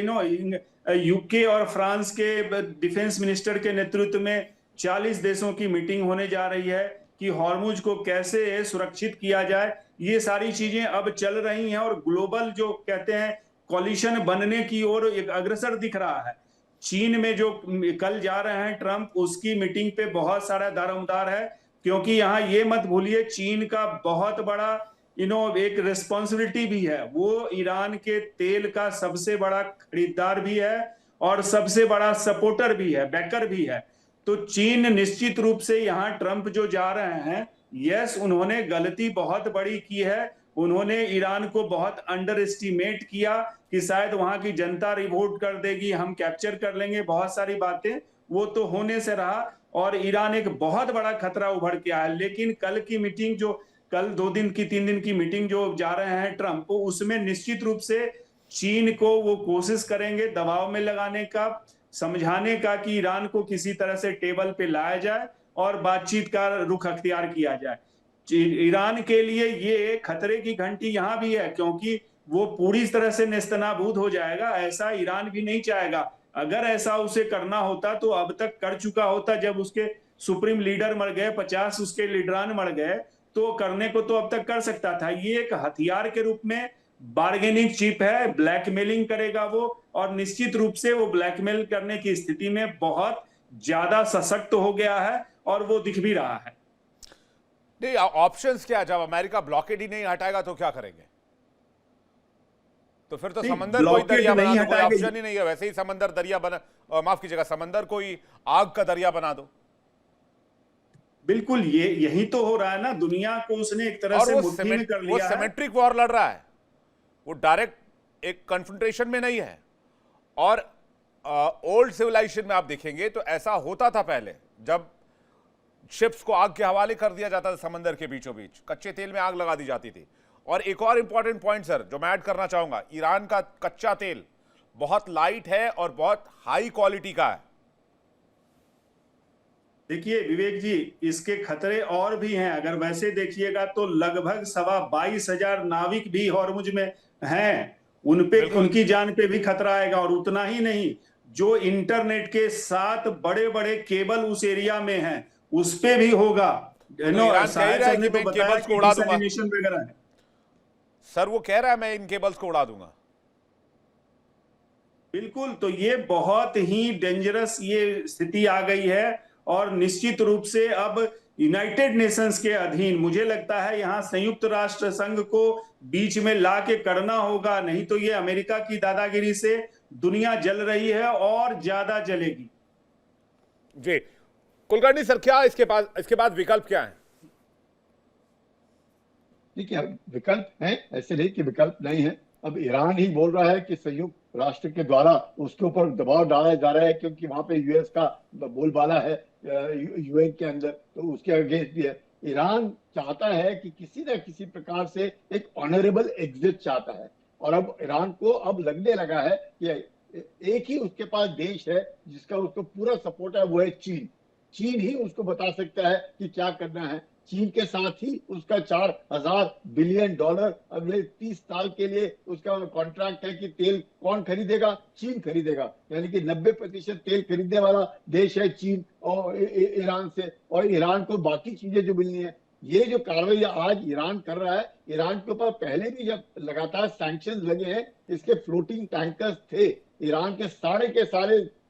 E: यूके और फ्रांस के डिफेंस मिनिस्टर के नेतृत्व में 40 देशों की मीटिंग होने जा रही है कि हॉर्मुज को कैसे सुरक्षित किया जाए। ये सारी चीजें अब चल रही हैं और ग्लोबल जो कहते हैं कॉलिशन बनने की ओर एक अग्रसर दिख रहा है। चीन में जो कल जा रहे हैं ट्रंप, उसकी मीटिंग पे बहुत सारा दारोमदार है, क्योंकि यहाँ ये मत भूलिए चीन का बहुत बड़ा एक रिस्पॉन्सिबिलिटी भी है, वो ईरान के तेल का सबसे बड़ा खरीदार भी है और सबसे बड़ा सपोर्टर भी है, बैकर भी है। तो चीन निश्चित रूप से यहाँ ट्रंप जो जा रहे हैं, यस उन्होंने गलती बहुत बड़ी की है, उन्होंने ईरान को बहुत अंडर एस्टिमेट किया कि शायद वहां की जनता रिवोल्ट कर देगी, हम कैप्चर कर लेंगे, बहुत सारी बातें, वो तो होने से रहा और ईरान एक बहुत बड़ा खतरा उभर के आया। लेकिन कल की मीटिंग जो कल 2 दिन की 3 दिन की मीटिंग जो जा रहे हैं ट्रंप, उसमें निश्चित रूप से चीन को वो कोशिश करेंगे दबाव में लगाने का, समझाने का कि ईरान को किसी तरह से टेबल पे लाया जाए और बातचीत का रुख अख्तियार किया जाए। ईरान के लिए ये खतरे की घंटी यहां भी है, क्योंकि वो पूरी तरह से नेस्तनाबूद हो जाएगा, ऐसा ईरान भी नहीं चाहेगा। अगर ऐसा उसे करना होता तो अब तक कर चुका होता, जब उसके सुप्रीम लीडर मर गए, 50 उसके लीडरान मर गए, तो करने को तो अब तक कर सकता था। ये एक हथियार के रूप में बार्गेनिंग चिप है, ब्लैकमेलिंग करेगा वो, और निश्चित रूप से वो ब्लैकमेल करने की स्थिति में बहुत ज्यादा सशक्त हो गया है और वो दिख भी रहा है।
A: नहीं, ऑप्शंस क्या? जब अमेरिका ब्लॉकेड ही नहीं हटाएगा तो क्या करेंगे? तो फिर तो समंदर कोई दरिया बना दो, कोई ऑप्शन ही नहीं है। वैसे ही समंदर दरिया बना, माफ कीजिएगा, समंदर कोई आग का दरिया बना दो।
E: बिल्कुल, ये यही तो हो रहा है ना, दुनिया को उसने एक तरह से मुट्ठी में कर लिया है।
A: वो सिमेट्रिक वॉर लड़ रहा है, वो डायरेक्ट एक कन्फ्रंटेशन में नहीं है। और ओल्ड सिविलाइजेशन में आप देखेंगे तो ऐसा होता था पहले, जब शिप्स को आग के हवाले कर दिया जाता था समंदर के बीचों बीच, कच्चे तेल में आग लगा दी जाती थी। और एक और इंपॉर्टेंट पॉइंट सर जो मैं ऐड करना चाहूंगा, ईरान का कच्चा तेल बहुत लाइट है और बहुत हाई क्वालिटी का है।
E: देखिए विवेक जी, इसके खतरे और भी हैं। अगर वैसे देखिएगा तो लगभग 22,500 नाविक भी हॉर्मुज में हैं, उनकी जान पे भी खतरा आएगा। और उतना ही नहीं, जो इंटरनेट के 7 बड़े बड़े केबल उस एरिया में हैं, उस पे भी होगा।
A: केबल्स को उड़ा दूंगा सर, वो कह रहा है मैं इन केबल्स को उड़ा दूंगा।
E: बिल्कुल, तो ये बहुत ही डेंजरस ये स्थिति आ गई है, और निश्चित रूप से अब यूनाइटेड नेशंस के अधीन मुझे लगता है यहाँ संयुक्त राष्ट्र संघ को बीच में ला के करना होगा, नहीं तो ये अमेरिका की दादागिरी से दुनिया जल रही है और ज्यादा जलेगी।
A: जी कुलकर्णी सर, क्या इसके बाद विकल्प क्या है?
B: देखिए विकल्प है, ऐसे नहीं कि विकल्प नहीं है। अब ईरान ही बोल रहा है कि संयुक्त राष्ट्र के द्वारा उसके ऊपर दबाव डाला जा रहा है, क्योंकि वहां पे यूएस का बोलबाला है यूएन के अंदर, तो उसके अगेंस्ट भी है। ईरान चाहता है कि किसी न किसी प्रकार से एक ऑनरेबल एग्जिट चाहता है, और अब ईरान को अब लगने लगा है कि एक ही उसके पास देश है जिसका उसको पूरा सपोर्ट है, वो है चीन। चीन ही उसको बता सकता है कि क्या करना है। चीन के साथ ही उसका 4,000 बिलियन डॉलर अगले 30 साल के लिए उसका कॉन्ट्रैक्ट है कि तेल कौन खरीदेगा? चीन खरीदेगा। यानी कि 90% तेल खरीदने वाला देश है चीन और ईरान से, और ईरान को बाकी चीजें जो मिलनी है। ये जो कार्रवाई आज ईरान कर रहा है, ईरान के ऊपर पहले भी जब लगातार सैंक्शन लगे हैं, इसके फ्लोटिंग टैंकर्स थे, ईरान के सारे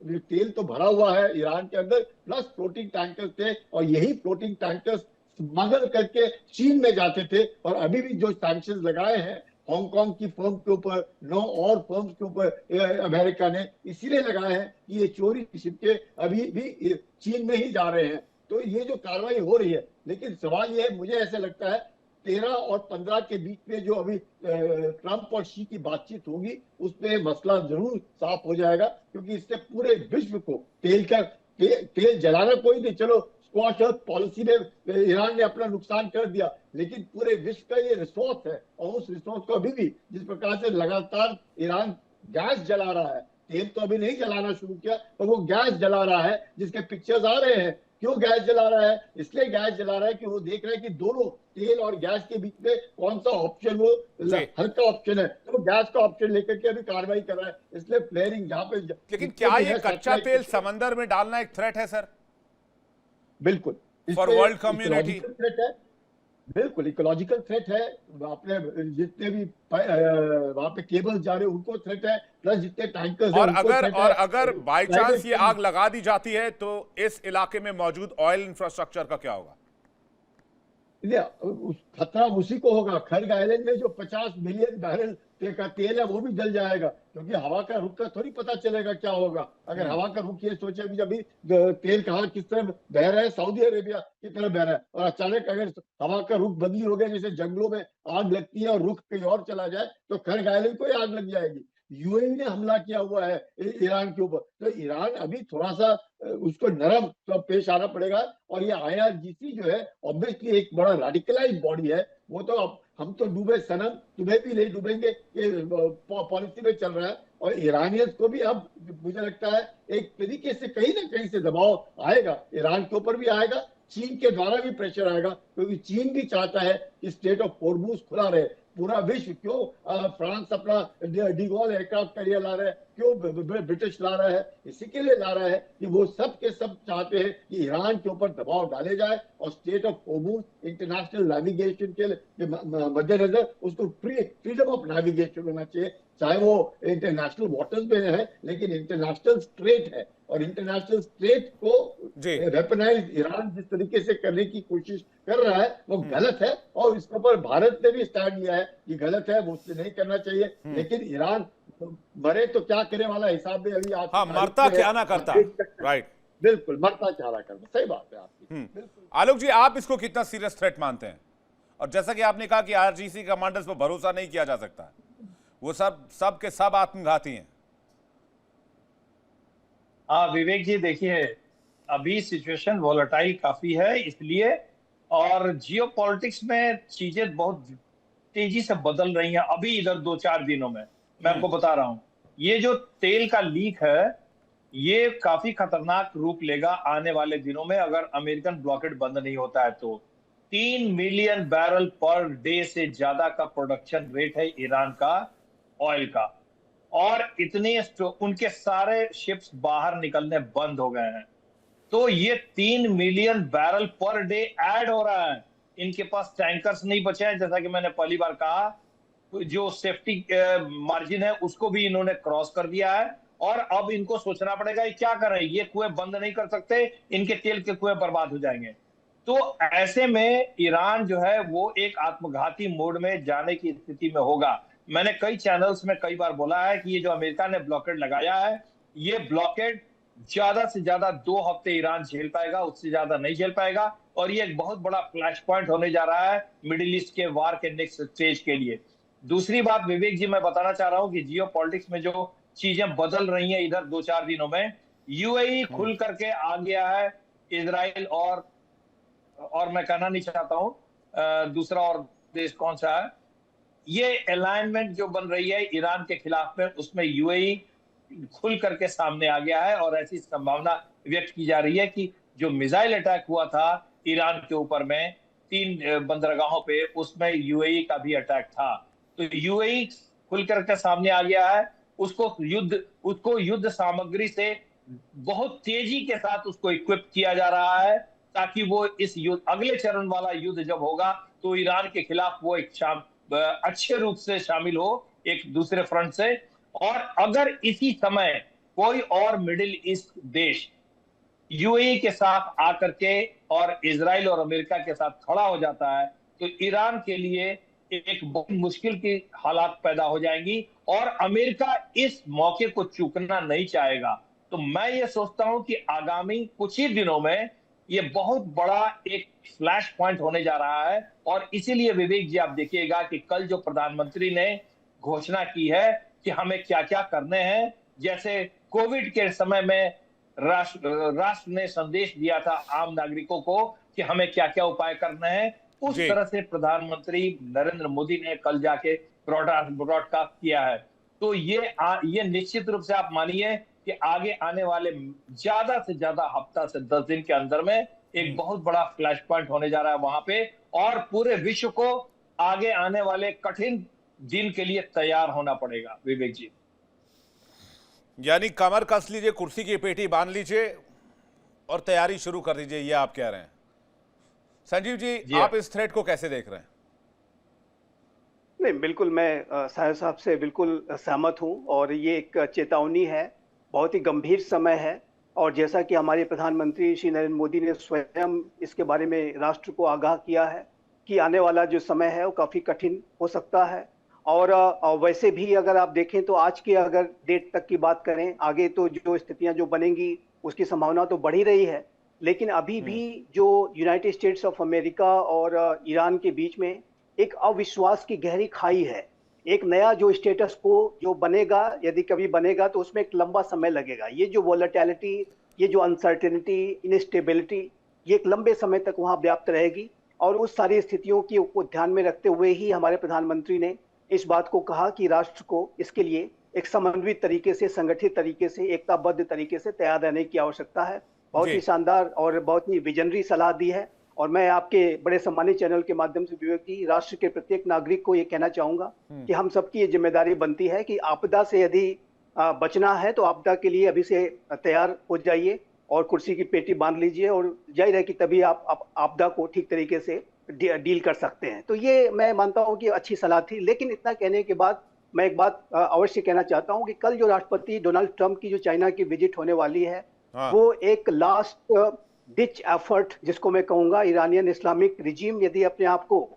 B: तेल तो भरा हुआ है ईरान के अंदर, प्लस फ्लोटिंग टैंकर्स थे, और यही फ्लोटिंग टैंकर्स स्मगल करके चीन में जाते थे। और अभी भी जो सैंक्शन लगाए हैं हांगकांग की फर्म के ऊपर, 9 और फर्म्स के ऊपर अमेरिका ने इसीलिए लगाए हैं कि ये चोरी छिपके अभी भी चीन में ही जा रहे हैं। तो ये जो कार्रवाई हो रही है, लेकिन सवाल ये है, मुझे ऐसा लगता है 13 और 15 के बीच में जो अभी ट्रंप और शी की बातचीत होगी, उसमें मसला जरूर साफ हो जाएगा, क्योंकि इससे पूरे विश्व को तेल जलाना कोई नहीं, चलो स्क्वाश अर्थ पॉलिसी में ईरान ने अपना नुकसान कर दिया, लेकिन पूरे विश्व का ये रिसोर्स है, और उस रिसोर्स को अभी भी जिस प्रकार से लगातार ईरान गैस जला रहा है, तेल तो अभी नहीं जलाना शुरू किया, तो वो गैस जला रहा है, जिसके पिक्चर्स आ रहे हैं। क्यों गैस जला रहा है? इसलिए गैस जला रहा है कि वो देख रहा है कि दोनों तेल और गैस के बीच में कौन सा ऑप्शन वो हल्का ऑप्शन है, तो गैस का ऑप्शन लेकर के अभी कार्रवाई कर रहा है, इसलिए फ्लेयरिंग यहाँ पे।
A: लेकिन क्या ये कच्चा तेल समंदर में डालना एक थ्रेट है सर?
B: बिल्कुल,
A: फॉर वर्ल्ड कम्युनिटी
B: थ्रेट है, बिल्कुल इकोलॉजिकल थ्रेट है। अपने जितने भी वहां पे केबल्स जा रहे हैं उनको थ्रेट है, प्लस जितने टैंकर्स
A: और अगर बाय चांस ये आग लगा दी जाती है तो इस इलाके में मौजूद ऑयल इंफ्रास्ट्रक्चर का क्या होगा?
B: खतरा उसी को होगा। खर्ग आइलैंड में जो 50 मिलियन बैरल का तेल है वो भी जल जाएगा, क्योंकि हवा का रुख का थोड़ी पता चलेगा क्या होगा। अगर हवा का रुख ये सोचे अभी तेल कहाँ किस तरह बह रहा है, सऊदी अरेबिया की तरह बह रहा है, और अचानक अगर हवा का रुख बदली हो गया, जैसे जंगलों में आग लगती है और रुख कहीं और चला जाए, तो खर्ग आइलैंड को ही आग लग जाएगी। यूएई ने हमला किया हुआ है ईरान के ऊपर, तो ईरान अभी थोड़ा सा उसको नरम तो पेश आना पड़ेगा। और ये आईआरजीसी जो है ऑब्वियसली एक बड़ा रेडिकलाइज बॉडी है, वो तो अब हम तो डूबे सनम, तुम्हें भी नहीं डूबेंगे, ये पॉलिसी में चल रहा है। और ईरानियंस को भी अब मुझे लगता है एक तरीके से कहीं ना कहीं से दबाव आएगा, ईरान के ऊपर भी आएगा, चीन के द्वारा भी प्रेशर आएगा, क्योंकि चीन भी चाहता है कि स्टेट ऑफ हॉर्मुज खुला रहे। पूरा विश्व क्यों फ्रांस अपना डिगोल एयरक्राफ्ट कैरियर ला रहा है, क्यों ब्रिटिश ला रहा है? इसी के लिए ला रहा है कि वो सब के सब चाहते हैं कि ईरान के ऊपर दबाव डाले जाए, और state of Hormuz international navigation के मद्देनजर उसको फ्रीडम ऑफ नेविगेशन होना चाहिए, चाहे वो इंटरनेशनल वाटर्स में है, लेकिन इंटरनेशनल स्ट्रेट है। और इंटरनेशनल स्ट्रेट को वेपनाइज ईरान जिस तरीके से करने की कोशिश कर रहा है वो गलत है, और इसके ऊपर भारत ने भी स्टैंड लिया है कि गलत है, वो उससे नहीं करना चाहिए। लेकिन ईरान मरे तो क्या करे वाला हिसाब में अभी आज,
A: हाँ, मरता क्या ना करता, राइट,
B: बिल्कुल मरता क्या ना करता, सही बात है आपकी।
A: आलोक जी, आप इसको कितना सीरियस थ्रेट मानते हैं? और जैसा कि आपने कहा कि आईआरजीसी कमांडर्स पर भरोसा नहीं किया जा सकता, वो सब के सब आत्मघाती हैं।
C: हाँ विवेक जी, देखिए अभी सिचुएशन वोलेटाइल काफी है, इसलिए और जियोपॉलिटिक्स में चीजें बहुत तेजी से बदल रही हैं अभी इधर 2-4 दिनों में। मैं आपको बता रहा हूं, ये जो तेल का लीक है ये काफी खतरनाक रूप लेगा आने वाले दिनों में, अगर अमेरिकन ब्लॉकेड बंद नहीं होता है तो। 3 मिलियन बैरल पर डे से ज्यादा का प्रोडक्शन रेट है ईरान का ऑयल का, और इतने उनके सारे शिप्स बाहर निकलने बंद हो गए हैं। तो ये 3 million barrel per day add हो रहा है। इनके पास टैंकर्स नहीं बचे हैं, जैसा कि मैंने पहली बार कहा, जो सेफ्टी मार्जिन है उसको भी इन्होंने क्रॉस कर दिया है, और अब इनको सोचना पड़ेगा ये क्या करें। ये कुएं बंद नहीं कर सकते, इनके तेल के कुएं बर्बाद हो जाएंगे। तो ऐसे में ईरान जो है वो एक आत्मघाती मोड में जाने की स्थिति में होगा। मैंने कई चैनल्स में कई बार बोला है कि ये जो अमेरिका ने ब्लॉकेड लगाया है, ये ब्लॉकेड ज्यादा से ज्यादा 2 हफ्ते ईरान झेल पाएगा, उससे ज्यादा नहीं झेल पाएगा, और ये एक बहुत बड़ा फ्लैश पॉइंट होने जा रहा है मिडिल ईस्ट के वार के नेक्स्ट स्टेज के लिए। दूसरी बात विवेक जी मैं बताना चाह रहा हूं कि जियोपॉलिटिक्स में जो चीजें बदल रही हैं इधर 2-4 दिनों में, यूएई खुल करके आ गया है, इजराइल और मैं कहना नहीं चाहता हूं दूसरा और देश कौन सा है, ये अलाइनमेंट जो बन रही है ईरान के खिलाफ में, उसमें यूएई खुल करके सामने आ गया है, और ऐसी संभावना व्यक्त की जा रही है कि जो मिसाइल अटैक हुआ था ईरान के ऊपर में 3 बंदरगाहों पे, उसमें यूएई का भी अटैक था। तो यूएई खुलकर के सामने आ गया है। उसको युद्ध सामग्री से बहुत तेजी के साथ उसको इक्विप किया जा रहा है, ताकि वो इस युद्ध, अगले चरण वाला युद्ध जब होगा तो ईरान के खिलाफ वो अच्छे रूप से शामिल हो एक दूसरे फ्रंट से। और अगर इसी समय कोई और मिडिल ईस्ट देश यूएई के साथ आकर के और इजराइल और अमेरिका के साथ खड़ा हो जाता है, तो ईरान के लिए एक बहुत मुश्किल की हालात पैदा हो जाएंगी और अमेरिका इस मौके को चूकना नहीं चाहेगा। तो मैं ये सोचता हूं कि आगामी कुछ ही दिनों में ये बहुत बड़ा एक फ्लैश पॉइंट होने जा रहा है। और इसीलिए विवेक जी, आप देखिएगा कि कल जो प्रधानमंत्री ने घोषणा की है कि हमें क्या क्या करने हैं, जैसे कोविड के समय में राष्ट्र ने संदेश दिया था आम नागरिकों को कि हमें क्या क्या उपाय करने हैं, उस तरह से प्रधानमंत्री नरेंद्र मोदी ने कल जाके ब्रॉडकास्ट किया है। तो ये निश्चित रूप से आप मानिए कि आगे आने वाले ज्यादा से ज्यादा हफ्ता से 10 दिन के अंदर में एक बहुत बड़ा फ्लैश पॉइंट होने जा रहा है वहां पे, और पूरे विश्व को आगे आने वाले कठिन दिन के लिए तैयार होना पड़ेगा। विवेक जी,
A: यानी कमर कस लीजिए, कुर्सी की पेटी बांध लीजिए और तैयारी शुरू कर दीजिए, ये आप कह रहे हैं। संजीव जी, आप इस थ्रेट को कैसे देख रहे हैं?
D: नहीं, बिल्कुल मैं साहिब साहब से बिल्कुल सहमत हूं, और ये एक चेतावनी है, बहुत ही गंभीर समय है। और जैसा कि हमारे प्रधानमंत्री श्री नरेंद्र मोदी ने स्वयं इसके बारे में राष्ट्र को आगाह किया है कि आने वाला जो समय है वो काफ़ी कठिन हो सकता है। और वैसे भी अगर आप देखें तो आज के अगर डेट तक की बात करें, आगे तो जो स्थितियां जो बनेंगी उसकी संभावना तो बढ़ ही रही है, लेकिन अभी भी जो यूनाइटेड स्टेट्स ऑफ अमेरिका और ईरान के बीच में एक अविश्वास की गहरी खाई है। एक नया जो स्टेटस को जो बनेगा, यदि कभी बनेगा, तो उसमें एक लंबा समय लगेगा। ये जो वॉलेटिलिटी, ये जो अनसर्टेनिटी, इनस्टेबिलिटी, ये एक लंबे समय तक वहाँ व्याप्त रहेगी। और उस सारी स्थितियों को ध्यान में रखते हुए ही हमारे प्रधानमंत्री ने इस बात को कहा कि राष्ट्र को इसके लिए एक समन्वित तरीके से, संगठित तरीके से, एकताबद्ध तरीके से तैयार रहने की आवश्यकता है। बहुत ही शानदार और बहुत ही विजनरी सलाह दी है। और मैं आपके बड़े सम्मानित चैनल के माध्यम से विवेक जी, राष्ट्र के प्रत्येक नागरिक को ये कहना चाहूंगा कि हम सबकी ये जिम्मेदारी बनती है कि आपदा से यदि बचना है तो आपदा के लिए अभी से तैयार हो जाइए और कुर्सी की पेटी बांध लीजिए, और जाहिर है कि तभी आप आपदा को ठीक तरीके से डील कर सकते हैं। तो ये मैं मानता हूं कि अच्छी सलाह थी। लेकिन इतना कहने के बाद मैं एक बात अवश्य कहना चाहता हूं कि कल जो राष्ट्रपति डोनाल्ड ट्रंप की जो चाइना की विजिट होने वाली है, वो एक लास्ट डिच एफर्ट, जिसको मैं कहूंगा, ईरानियन इस्लामिक रिजीम यदि अपने आप को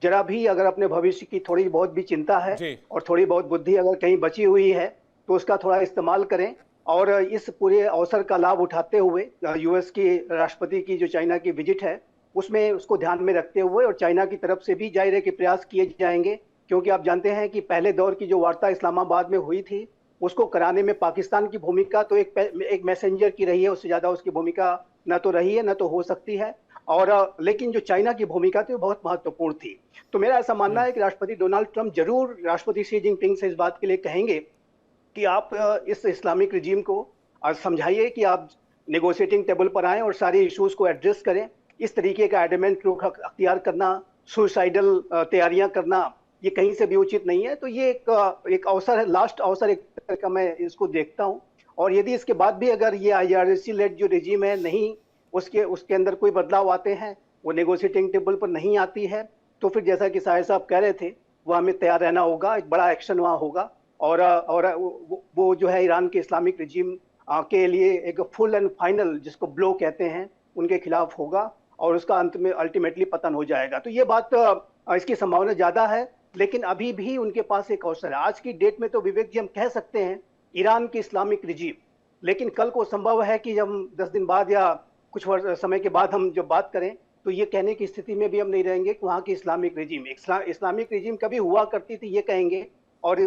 D: जरा भी, अगर अपने भविष्य की थोड़ी बहुत भी चिंता है और थोड़ी बहुत बुद्धि अगर कहीं बची हुई है, तो उसका थोड़ा इस्तेमाल करें। और इस पूरे अवसर का लाभ उठाते हुए यूएस की राष्ट्रपति की जो चाइना की विजिट है उसमें उसको ध्यान में रखते हुए, और चाइना की तरफ से भी जाहिर है कि प्रयास किए जाएंगे, क्योंकि आप जानते हैं कि पहले दौर की जो वार्ता इस्लामाबाद में हुई थी उसको कराने में पाकिस्तान की भूमिका तो एक मैसेंजर की रही है, उससे ज्यादा उसकी भूमिका न तो रही है न तो हो सकती है। और लेकिन जो चाइना की भूमिका थी वो बहुत महत्वपूर्ण थी। तो मेरा ऐसा मानना है कि राष्ट्रपति डोनाल्ड ट्रंप जरूर राष्ट्रपति शी जिनपिंग से इस बात के लिए कहेंगे कि आप इस इस्लामिक रिजीम को समझाइए कि आप नेगोशिएटिंग टेबल पर आएं और सारे इश्यूज को एड्रेस करें। इस तरीके का एडमेंट रुख अख्तियार करना, सुसाइडल तैयारियां करना, ये कहीं से भी उचित नहीं है। तो ये एक अवसर है, लास्ट अवसर एक तरह का मैं इसको देखता हूँ। और यदि इसके बाद भी अगर ये IRGC लेड जो रिजीम है नहीं, उसके अंदर कोई बदलाव आते हैं, वो नेगोशिएटिंग टेबल पर नहीं आती है, तो फिर जैसा कि साहिब साहब कह रहे थे, वो हमें तैयार रहना होगा, एक बड़ा एक्शन वहाँ होगा। और वो जो है ईरान के इस्लामिक रिजीम के लिए एक फुल एंड फाइनल, जिसको ब्लो कहते हैं, उनके खिलाफ होगा और उसका अंत में अल्टीमेटली पतन हो जाएगा। तो ये बात, इसकी संभावना ज्यादा है, लेकिन अभी भी उनके पास एक अवसर है। आज की डेट में तो विवेक जी हम कह सकते हैं ईरान की इस्लामिक रिजीम, लेकिन कल को संभव है कि जब 10 दिन बाद या कुछ समय के बाद हम जब बात करें तो ये कहने की स्थिति में भी हम नहीं रहेंगे कि वहाँ की इस्लामिक रिजीम कभी हुआ करती थी, ये कहेंगे। और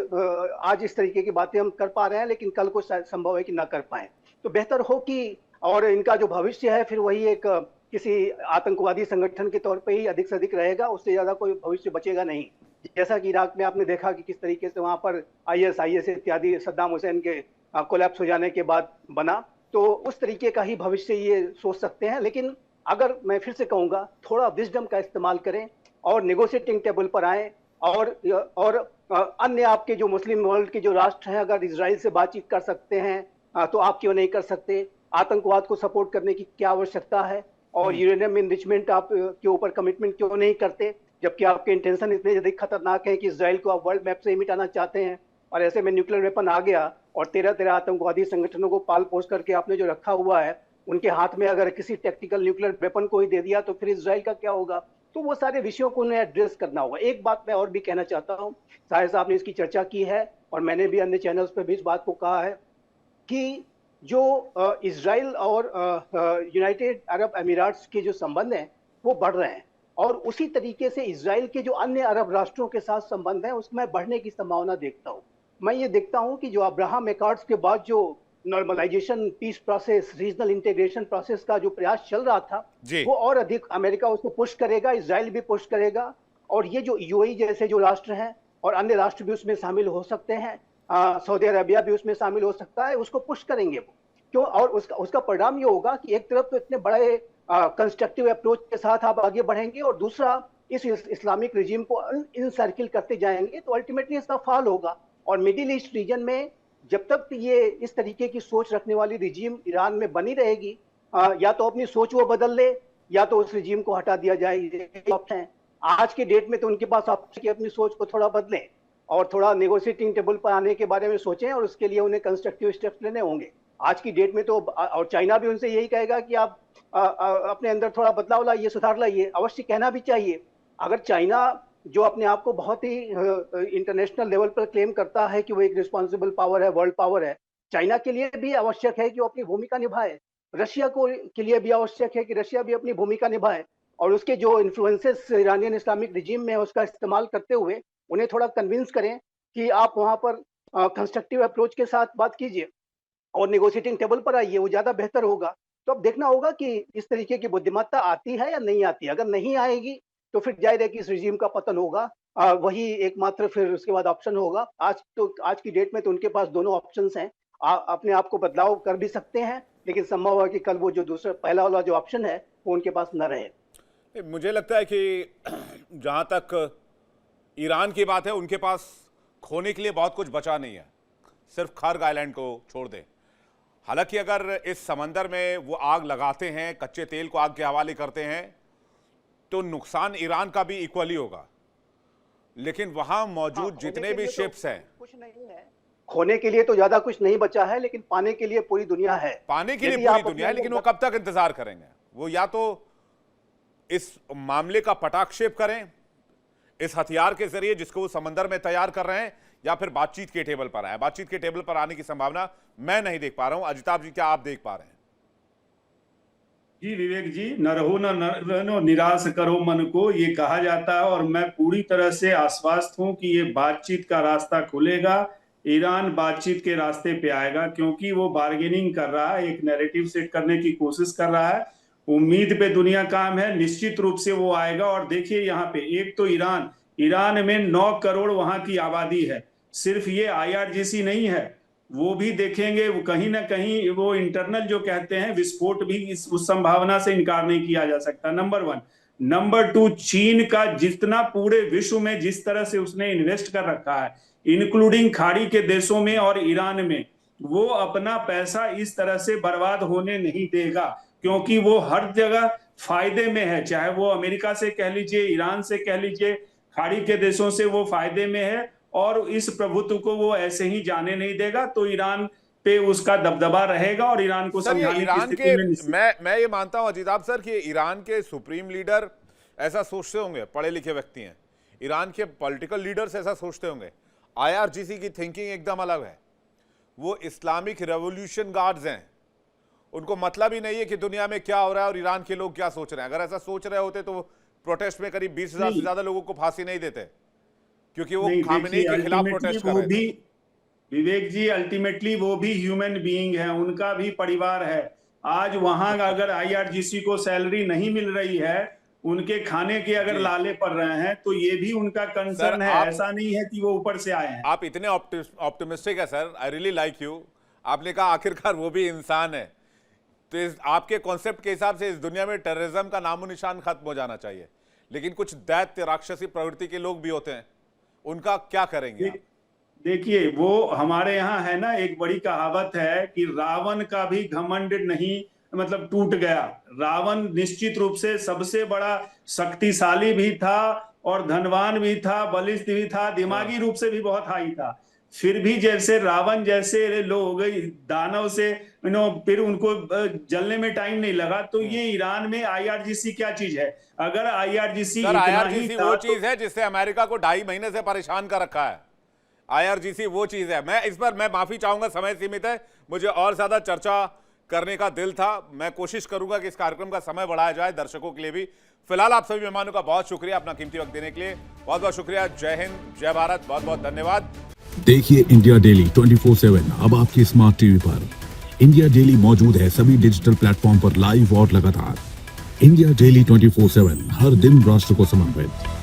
D: आज इस तरीके की बातें हम कर पा रहे हैं, लेकिन कल को संभव है कि ना कर पाए। तो बेहतर हो कि, और इनका जो भविष्य है फिर वही एक किसी आतंकवादी संगठन के तौर पे ही अधिक से अधिक रहेगा, उससे ज्यादा कोई भविष्य बचेगा नहीं। जैसा कि इराक में आपने देखा कि किस तरीके से वहां पर IS इत्यादि सद्दाम हुसैन के कोलैप्स हो जाने के बाद बना, तो उस तरीके का ही भविष्य ये सोच सकते हैं। लेकिन अगर मैं फिर से कहूंगा थोड़ा विजडम का इस्तेमाल करें और नेगोशिएटिंग टेबल पर आए और अन्य आपके जो मुस्लिम वर्ल्ड के जो राष्ट्र हैं अगर इजराइल से बातचीत कर सकते हैं तो आप क्यों नहीं कर सकते? आतंकवाद को सपोर्ट करने की क्या आवश्यकता है? और यूरेनियम इनरिचमेंट आप के ऊपर कमिटमेंट क्यों नहीं करते, जबकि आपके इंटेंशन इतने अधिक खतरनाक है कि इजराइल को आप वर्ल्ड मैप से ही मिटाना चाहते हैं? और ऐसे में न्यूक्लियर वेपन आ गया और 13 आतंकवादी संगठनों को पाल पोस करके आपने जो रखा हुआ है उनके हाथ में अगर किसी टैक्टिकल न्यूक्लियर वेपन को ही दे दिया तो फिर इजराइल का क्या होगा? तो वो सारे विषयों को उन्हें एड्रेस करना होगा। एक बात मैं और भी कहना चाहता हूँ, साहिर साहब ने इसकी चर्चा की है और मैंने भी अन्य चैनल्स पे भी इस बात को कहा है कि जो इजराइल और यूनाइटेड अरब अमीरात्स के जो संबंध हैं वो बढ़ रहे हैं और उसी तरीके से इजराइल के जो अन्य अरब राष्ट्रों के साथ संबंध हैं उसमें बढ़ने की संभावना देखता हूँ। मैं ये देखता हूँ कि जो अब्राहम एकॉर्ड्स के बाद जो normalization, peace process, regional integration process का जो प्रयास चल रहा था वो और अधिक अमेरिका उसको पुश करेगा, इजराइल भी पुश करेगा और ये जो यूएई जैसे जो राष्ट्र हैं और अन्य राष्ट्र भी उसमें शामिल हो सकते हैं, सऊदी अरबिया भी उसमें शामिल हो सकता है, उसको पुश करेंगे वो क्यों। और उसका परिणाम ये होगा कि एक तरफ तो इतने बड़े कंस्ट्रक्टिव अप्रोच के साथ आप आगे बढ़ेंगे और दूसरा इस इस्लामिक रिजीम को इनसर्किल करते जाएंगे तो अल्टीमेटली इसका फॉल होगा। और मिडिल ईस्ट रीजन में जब तक ये इस तरीके की सोच रखने वाली रिजीम ईरान में बनी रहेगी, या तो अपनी सोच वो बदल ले या तो उस रिजीम को हटा दिया जाए। ऑप्शन आज के डेट में तो उनके पास ऑप्शन कि अपनी सोच को थोड़ा बदलें और थोड़ा नेगोशिएटिंग टेबल पर आने के बारे में सोचें और उसके लिए उन्हें कंस्ट्रक्टिव स्टेप्स लेने होंगे आज की डेट में तो। और चाइना भी उनसे यही कहेगा कि आप अपने अंदर थोड़ा बदलाव लाइए, सुधार लाइए, अवश्य कहना भी चाहिए। अगर चाइना जो अपने आप को बहुत ही इंटरनेशनल लेवल पर क्लेम करता है कि वो एक रिस्पॉन्सिबल पावर है, वर्ल्ड पावर है, चाइना के लिए भी आवश्यक है कि वो अपनी भूमिका निभाए। रशिया को के लिए भी आवश्यक है कि रशिया भी अपनी भूमिका निभाए और उसके जो इन्फ्लुएंसेस ईरानियन इस्लामिक रिजीम में उसका इस्तेमाल करते हुए उन्हें थोड़ा कन्विंस करें कि आप वहां पर कंस्ट्रक्टिव अप्रोच के साथ बात कीजिए और नेगोशिएटिंग टेबल पर आइए, वो ज्यादा बेहतर होगा। तो अब देखना होगा कि इस तरीके की बुद्धिमत्ता आती है या नहीं आती। अगर नहीं आएगी तो फिर जाहिर है कि इस रिजीम का पतन होगा, वही एकमात्र फिर उसके बाद ऑप्शन होगा। आज की डेट में तो उनके पास दोनों ऑप्शंस हैं, अपने आप को बदलाव कर भी सकते हैं लेकिन संभव है कि कल वो जो दूसरा पहला वाला जो ऑप्शन है वो उनके पास न रहे।
A: मुझे लगता है कि जहां तक ईरान की बात है उनके पास खोने के लिए बहुत कुछ बचा नहीं है, सिर्फ खार्ग आइलैंड को छोड़ दे। हालांकि अगर इस समंदर में वो आग लगाते हैं, कच्चे तेल को आग के हवाले करते हैं तो नुकसान ईरान का भी इक्वली होगा, लेकिन वहां मौजूद जितने भी शिप्स हैं
D: कुछ नहीं है, खोने के लिए तो ज्यादा कुछ नहीं बचा है लेकिन पाने के लिए पूरी दुनिया है।
A: पाने के लिए पूरी दुनिया है, लेकिन वो कब तक इंतजार करेंगे? वो या तो इस मामले का पटाक्षेप करें इस हथियार के जरिए जिसको वो समंदर में तैयार कर रहे हैं, या फिर बातचीत के टेबल पर आए। बातचीत के टेबल पर आने की संभावना मैं नहीं देख पा रहा हूं। अजिताभ जी, क्या आप देख पा रहे हैं?
E: जी विवेक जी, न रहो न निराश करो मन को, ये कहा जाता है और मैं पूरी तरह से आश्वस्त हूं कि ये बातचीत का रास्ता खुलेगा। ईरान बातचीत के रास्ते पे आएगा क्योंकि वो बार्गेनिंग कर रहा है, एक नैरेटिव सेट करने की कोशिश कर रहा है। उम्मीद पे दुनिया काम है, निश्चित रूप से वो आएगा। और देखिए यहाँ पे एक तो ईरान में 9 करोड़ वहां की आबादी है। सिर्फ ये IRGC नहीं है, वो भी देखेंगे, वो कहीं ना कहीं वो इंटरनल जो कहते हैं विस्फोट भी उस संभावना से इनकार नहीं किया जा सकता। नंबर 1। नंबर 2, चीन का जितना पूरे विश्व में जिस तरह से उसने इन्वेस्ट कर रखा है, इंक्लूडिंग खाड़ी के देशों में और ईरान में, वो अपना पैसा इस तरह से बर्बाद होने नहीं देगा क्योंकि वो हर जगह फायदे में है। चाहे वो अमेरिका से कह लीजिए, ईरान से कह लीजिए, खाड़ी के देशों से वो फायदे में है और इस प्रभुत्व को वो ऐसे ही जाने नहीं देगा। तो ईरान पे उसका दबदबा रहेगा और ईरान को समझाने की स्थिति में
A: मैं ये मानता हूं अजिताभ सर कि ईरान के सुप्रीम लीडर ऐसा सोचते होंगे, पढ़े लिखे व्यक्ति हैं, ईरान के पॉलिटिकल लीडर्स ऐसा सोचते होंगे। IRGC की थिंकिंग एकदम अलग है। वो इस्लामिक रेवोल्यूशन गार्ड्स हैं, उनको मतलब ही नहीं है कि दुनिया में क्या हो रहा है और ईरान के लोग क्या सोच रहे हैं। अगर ऐसा सोच रहे होते तो प्रोटेस्ट में करीब 20,000 से ज्यादा लोगों को फांसी नहीं देते, क्योंकि वो खामेनी के खिलाफ प्रोटेस्ट कर रहे थे।
E: विवेक जी, अल्टीमेटली वो भी ह्यूमन बीइंग है, उनका भी परिवार है। आज वहां अगर IRGC को सैलरी नहीं मिल रही है, उनके खाने के अगर लाले पड़ रहे हैं, तो ये भी उनका कंसर्न है। ऐसा नहीं है कि वो ऊपर से आए हैं।
A: आप इतने ऑप्टिमिस्टिक है sir, I really like you. आपने कहा आखिरकार वो भी इंसान है। तो आपके कॉन्सेप्ट के हिसाब से इस दुनिया में टेररिज्म का नामो निशान खत्म हो जाना चाहिए, लेकिन कुछ दैत्य राक्षसी प्रवृत्ति के लोग भी होते हैं, उनका क्या करेंगे आप?
E: देखिए, वो हमारे यहाँ है ना, एक बड़ी कहावत है कि रावण का भी घमंड नहीं मतलब टूट गया। रावण निश्चित रूप से सबसे बड़ा शक्तिशाली भी था और धनवान भी था, बलिष्ठ भी था, दिमागी रूप से भी बहुत हाई था। फिर भी जैसे रावण जैसे लोग दानव से फिर उनको जलने में टाइम नहीं लगा। तो ये ईरान में IRGC क्या चीज है? अगर IRGC
A: IRGC वो चीज है जिससे अमेरिका को 2.5 महीने से परेशान कर रखा है। IRGC वो चीज है। मैं इस पर मैं माफी चाहूंगा, समय सीमित है, मुझे और ज्यादा चर्चा करने का दिल था। मैं कोशिश करूंगा कि इस कार्यक्रम का समय बढ़ाया जाए दर्शकों के लिए भी। फिलहाल आप सभी मेहमानों का बहुत शुक्रिया अपना कीमती वक्त देने के लिए। बहुत बहुत शुक्रिया। जय हिंद, जय भारत, बहुत बहुत धन्यवाद।
F: देखिए इंडिया डेली 24/7 अब आपकी स्मार्ट टीवी पर। इंडिया डेली मौजूद है सभी डिजिटल प्लेटफॉर्म पर लाइव और लगातार। इंडिया डेली 24/7 हर दिन राष्ट्र को समर्पित।